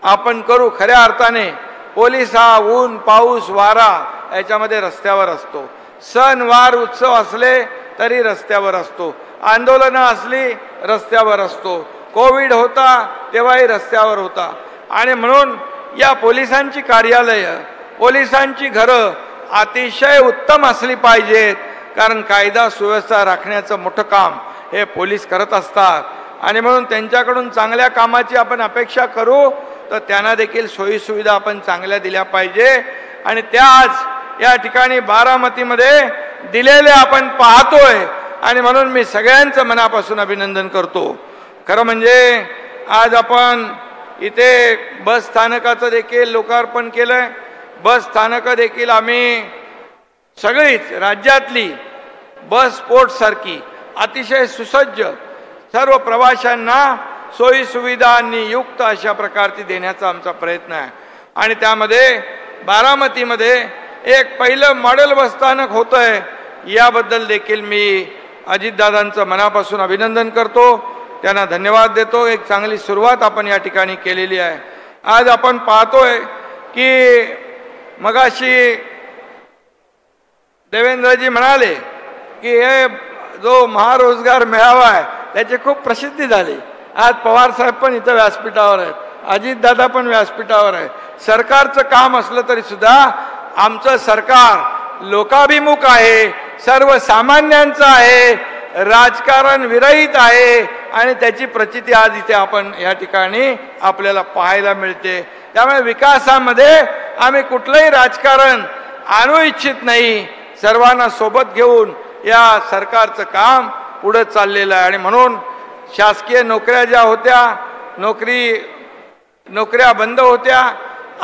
आपण करू. खऱ्या अर्थाने पोलीस हा ऊन पाऊस वारा याच्यामध्ये रस्त्यावर असतो. सण वार उत्सव असले तरी रस्त्यावर असतो. आंदोलनं असली रस्त्यावर असतो. कोविड होता तेव्हाही रस्त्यावर होता. आणि म्हणून या पोलिसांची कार्यालयं पोलिसांची घरं अतिशय उत्तम असली पाहिजेत. कारण कायदा सुव्यवस्था राखण्याचं मोठं काम हे पोलीस करत असतात. आणि म्हणून त्यांच्याकडून चांगल्या कामाची आपण अपेक्षा करू तर त्यांना देखील सोयीसुविधा आपण चांगल्या दिल्या पाहिजे. आणि त्या आज या ठिकाणी बारामतीमध्ये दिलेल्या आपण पाहतोय. आणि म्हणून मी सगळ्यांचं मनापासून अभिनंदन करतो. खरं म्हणजे आज आपण इथे बस स्थानकाचं देखील लोकार्पण केलंय. बस स्थानकं देखील आम्ही सगळीच राज्यातली बस पोर्टसारखी अतिशय सुसज्ज सर्व प्रवाशांना सोयी सुविधांनी युक्त अशा प्रकारची देण्याचा आमचा प्रयत्न आहे. आणि त्यामध्ये बारामतीमध्ये एक पहिलं मॉडेल बस स्थानक होतंय. याबद्दल देखील मी अजितदादांचं मनापासून अभिनंदन करतो. त्यांना धन्यवाद देतो. एक चांगली सुरुवात आपण या ठिकाणी केलेली आहे. आज आपण पाहतोय की मगाशी देवेंद्रजी म्हणाले की हे जो महारोजगार मेळावा आहे त्याची खूप प्रसिद्धी झाली. आज पवार साहेब पण इथं व्यासपीठावर आहेत. अजितदादा पण व्यासपीठावर आहे. सरकारचं काम असलं तरी सुद्धा आमचं सरकार लोकाभिमुख आहे. सर्वसामान्यांचं आहे. राजकारण विरहित आहे. आणि त्याची प्रचिती आज इथे आपण या ठिकाणी आपल्याला पाहायला मिळते. त्यामुळे विकासामध्ये आम्ही कुठलंही राजकारण आणू इच्छित नाही. सर्वांना सोबत घेऊन या सरकारचं काम पुढे चाललेलं आहे. आणि म्हणून शासकीय नोकऱ्या ज्या होत्या नोकऱ्या बंद होत्या.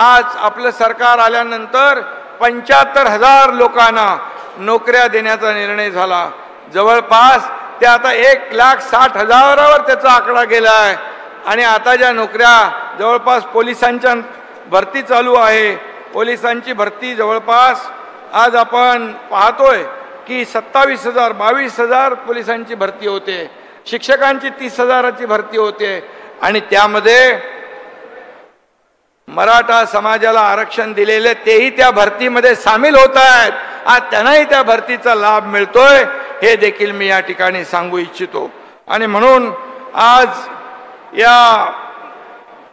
आज आपलं सरकार आल्यानंतर 75,000 लोकांना नोकऱ्या देण्याचा निर्णय झाला. जवळपास ते आता 1,60,000वर त्याचा आकडा गेला आहे. आणि आता ज्या नोकऱ्या जवळपास पोलिसांच्या भरती चालू आहे. पोलिसांची भरती जवळपास आज आपण पाहतोय की 27,000 22,000 पोलिसांची भरती होते. शिक्षकांची 30,000ची भरती होते. आणि त्यामध्ये मराठा समाजाला आरक्षण दिलेले तेही त्या भरतीमध्ये सामील होत आहेत. आज त्यांनाही त्या भरतीचा लाभ मिळतोय हे देखील मी या ठिकाणी सांगू इच्छितो. आणि म्हणून आज या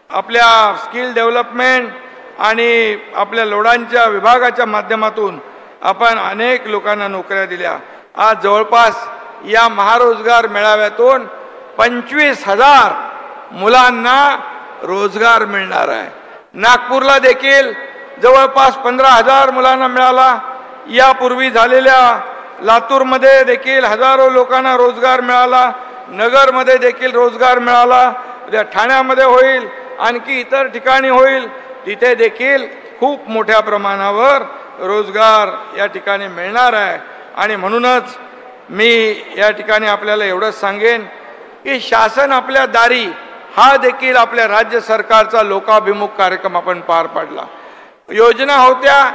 आपल्या स्किल डेव्हलपमेंट आणि आपल्या लोडांच्या विभागाच्या माध्यमातून आपण अनेक लोकांना नोकऱ्या दिल्या. आज जवळपास या महारोजगार मेळाव्यातून 25,000 मुलांना रोजगार मिळणार आहे. नागपूरला देखील जवळपास 15,000 मुलांना मिळाला. यापूर्वी झालेल्या लातूरमध्ये देखील हजारो लोकांना रोजगार मिळाला. नगरमध्ये देखील रोजगार मिळाला. उद्या ठाण्यामध्ये होईल. आणखी इतर ठिकाणी होईल. तिथे देखील खूप मोठ्या प्रमाणावर रोजगार या ठिकाणी मिळणार आहे. आणि म्हणूनच मी या ठिकाणी आपल्याला एवढंच सांगेन की शासन आपल्या दारी हा देखील आपल्या राज्य सरकारचा लोकाभिमुख कार्यक्रम आपण पार पाडला. योजना होत्या,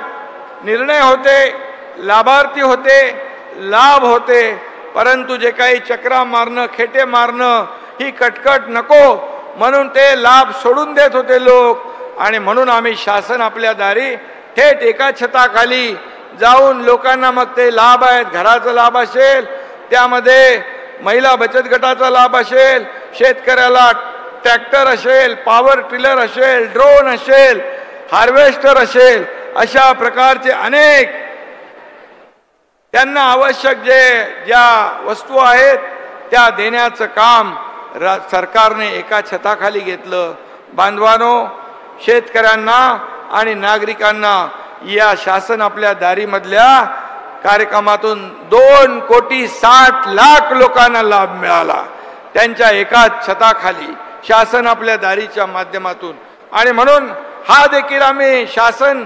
निर्णय होते, लाभार्थी होते, लाभ होते. परंतु जे काही चक्रा मारणं खेटे मारणं ही कटकट नको म्हणून ते लाभ सोडून देत होते लोक. आणि म्हणून आम्ही शासन आपल्या दारी थेट एका छताखाली जाऊन लोकांना मग ते लाभ आहेत. घराचा लाभ असेल, त्यामध्ये महिला बचत गटाचा लाभ असेल, शेतकऱ्याला ट्रॅक्टर असेल, पॉवर टिलर असेल, ड्रोन असेल, हार्वेस्टर असेल, अशा प्रकारचे अनेक त्यांना आवश्यक ज्या वस्तू आहेत त्या देण्याचं काम सरकारने एका छताखाली घेतलं. बांधवानो, शेतकऱ्यांना आणि नागरिकांना या शासन आपल्या दारीमधल्या कार्यक्रमातून 2,60,00,000 लोकांना लाभ मिळाला. त्यांच्या एकाच छताखाली शासन आपल्या दारीच्या माध्यमातून. आणि म्हणून हा देखील आम्ही शासन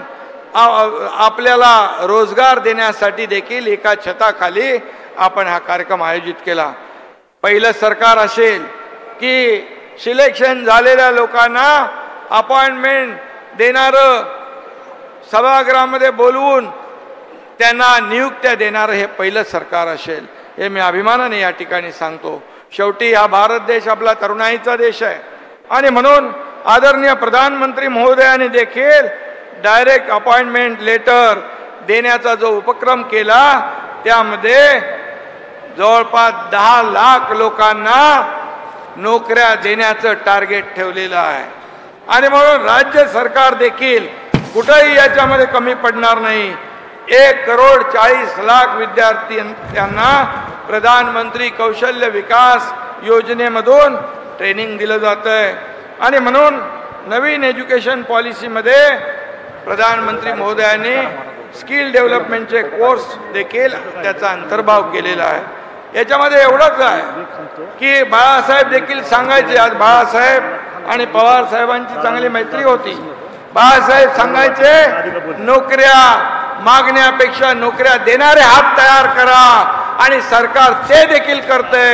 आपल्याला रोजगार देण्यासाठी देखील एका छताखाली आपण हा कार्यक्रम आयोजित केला. पहिलं सरकार असेल की सिलेक्शन झालेल्या लोकांना अपॉइंटमेंट देणारं, सभागृहामध्ये बोलवून त्यांना नियुक्त्या देणारं हे पहिलं सरकार असेल. हे मी अभिमानाने या ठिकाणी सांगतो. शेवटी हा भारत देश आपला तरुणाईचा देश आहे आणि म्हणून आदरणीय प्रधानमंत्री महोदयांनी देखील डायरेक्ट अपॉइंटमेंट लेटर देण्याचा जो उपक्रम केला त्यामध्ये जवळपास 10 लाख लोकांना नोकऱ्या देण्याचं टार्गेट ठेवलेलं आहे. आणि म्हणून राज्य सरकार देखील कुठेही याच्यामध्ये कमी पडणार नाही. 1,40,00,000 विद्यार्थ्यांना प्रधानमंत्री कौशल्य विकास योजनेमधून ट्रेनिंग दिलं जातंय. आणि म्हणून नवीन एज्युकेशन पॉलिसीमध्ये प्रधानमंत्री महोदयांनी स्किल डेव्हलपमेंटचे कोर्स देखील त्याचा अंतर्भाव केलेला आहे. याच्यामध्ये एवढंच आहे की बाळासाहेब देखील सांगायचे, आज बाळासाहेब आणि पवार साहेबांची चांगली मैत्री होती. बाळासाहेब सांगायचे नोकऱ्या मागण्यापेक्षा नोकऱ्या देणारे हात तयार करा आणि सरकार ते देखील करते.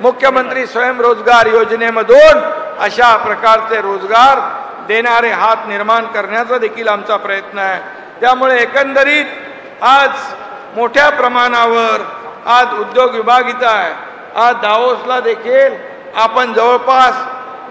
मुख्यमंत्री स्वयंरोजगार योजनेमधून अशा प्रकारचे रोजगार देणारे हात निर्माण करण्याचा देखील आमचा प्रयत्न आहे. त्यामुळे एकंदरीत आज मोठ्या प्रमाणावर आज उद्योग विभाग इथं आहे. आज दावोसला देखील आपण जवळपास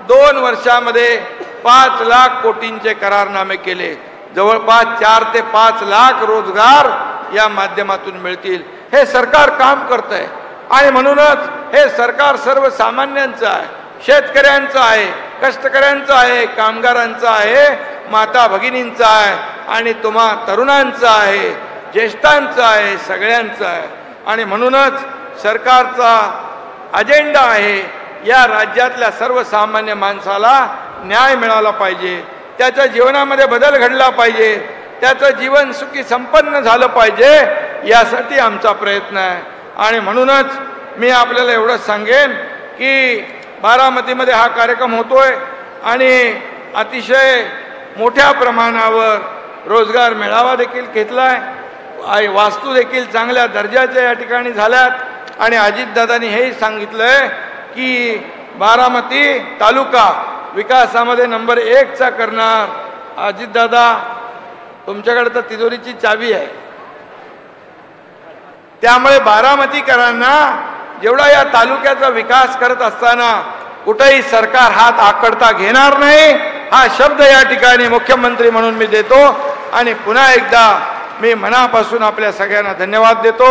2 वर्षामध्ये 5 लाख कोटींचे करारनामे केले. जवळपास 4 ते 5 लाख रोजगार या माध्यमातून मिळतील. हे सरकार काम करतंय आणि म्हणूनच हे सरकार सर्वसामान्यांचं आहे, शेतकऱ्यांचं आहे, कष्टकऱ्यांचं आहे, कामगारांचं आहे, माता भगिनींचं आहे आणि तुम्हा तरुणांचं आहे, ज्येष्ठांचं आहे, सगळ्यांचं आहे. आणि म्हणूनच सरकारचा अजेंडा आहे या राज्यातल्या सर्वसामान्य माणसाला न्याय मिळाला पाहिजे, त्याच्या जीवनामध्ये बदल घडला पाहिजे, त्याचं जीवन सुखी संपन्न झालं पाहिजे, यासाठी आमचा प्रयत्न आहे. आणि म्हणूनच मी आपल्याला एवढंच सांगेन की बारामतीमध्ये हा कार्यक्रम होतोय आणि अतिशय मोठ्या प्रमाणावर रोजगार मेळावा देखील घेतलाय. वास्तू देखील चांगल्या दर्जाच्या या ठिकाणी झाल्यात आणि अजितदादांनी हेही सांगितलंय की बारामती तालुका विकासामध्ये नंबर 1चा करणार. अजितदादा, तुमच्याकडे तर तिजोरीची चावी आहे, त्यामुळे बारामतीकरांना जेवढा या तालुक्याचा विकास करत असताना कुठेही सरकार हात आकडता घेणार नाही हा शब्द या ठिकाणी मुख्यमंत्री म्हणून मी देतो. आणि पुन्हा एकदा मी मनापासून आपल्या सगळ्यांना धन्यवाद देतो.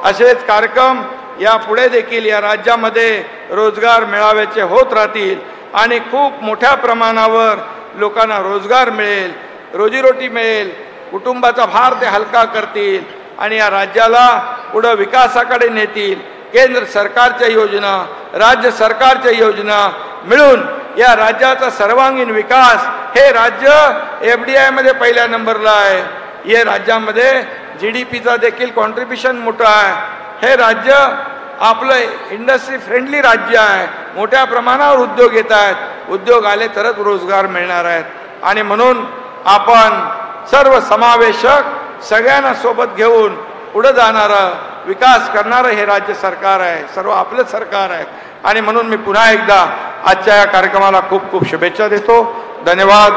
असेच कार्यक्रम यापुढे देखील या राज्यामध्ये रोजगार मेळाव्याचे होत राहतील आणि खूप मोठ्या प्रमाणावर लोकांना रोजगार मिळेल, रोजीरोटी मिळेल, कुटुंबाचा भार ते हलका करतील आणि या राज्याला पुढे विकासाकडे नेतील. केंद्र सरकारच्या योजना, राज्य सरकारच्या योजना मिळून या राज्याचा सर्वांगीण विकास. हे राज्य FDI मध्ये पहिल्या नंबरला आहे. या राज्यामध्ये GDPचा देखील कॉन्ट्रीब्युशन मोठं आहे. हे राज्य आपलं इंडस्ट्री फ्रेंडली राज्य आहे. मोठ्या प्रमाणावर उद्योग येत आहेत. उद्योग आले तरच रोजगार मिळणार आहेत. आणि म्हणून आपण सर्व समावेशक सगळ्यांना सोबत घेऊन पुढे जाणारं विकास करणारं हे राज्य सरकार आहे, सर्व आपलं सरकार आहे. आणि म्हणून मी पुन्हा एकदा आजच्या या कार्यक्रमाला खूप खूप शुभेच्छा देतो. धन्यवाद.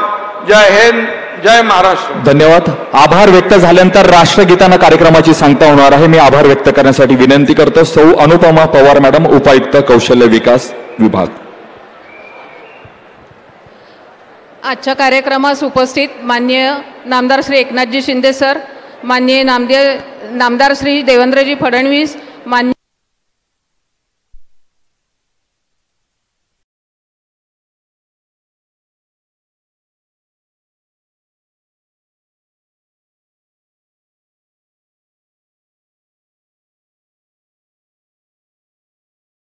जय हिंद, जय महाराष्ट्र. धन्यवाद. आभार व्यक्त झाल्यानंतर राष्ट्रगीतानं कार्यक्रमाची सांगता होणार आहे. मी आभार व्यक्त करण्यासाठी विनंती करतो सौ अनुपमा पवार मॅडम, उपायुक्त कौशल्य विकास विभाग. आजच्या कार्यक्रमास उपस्थित माननीय नामदार श्री एकनाथजी शिंदे सर, माननीय नामदार श्री देवेंद्रजी फडणवीस, मान्य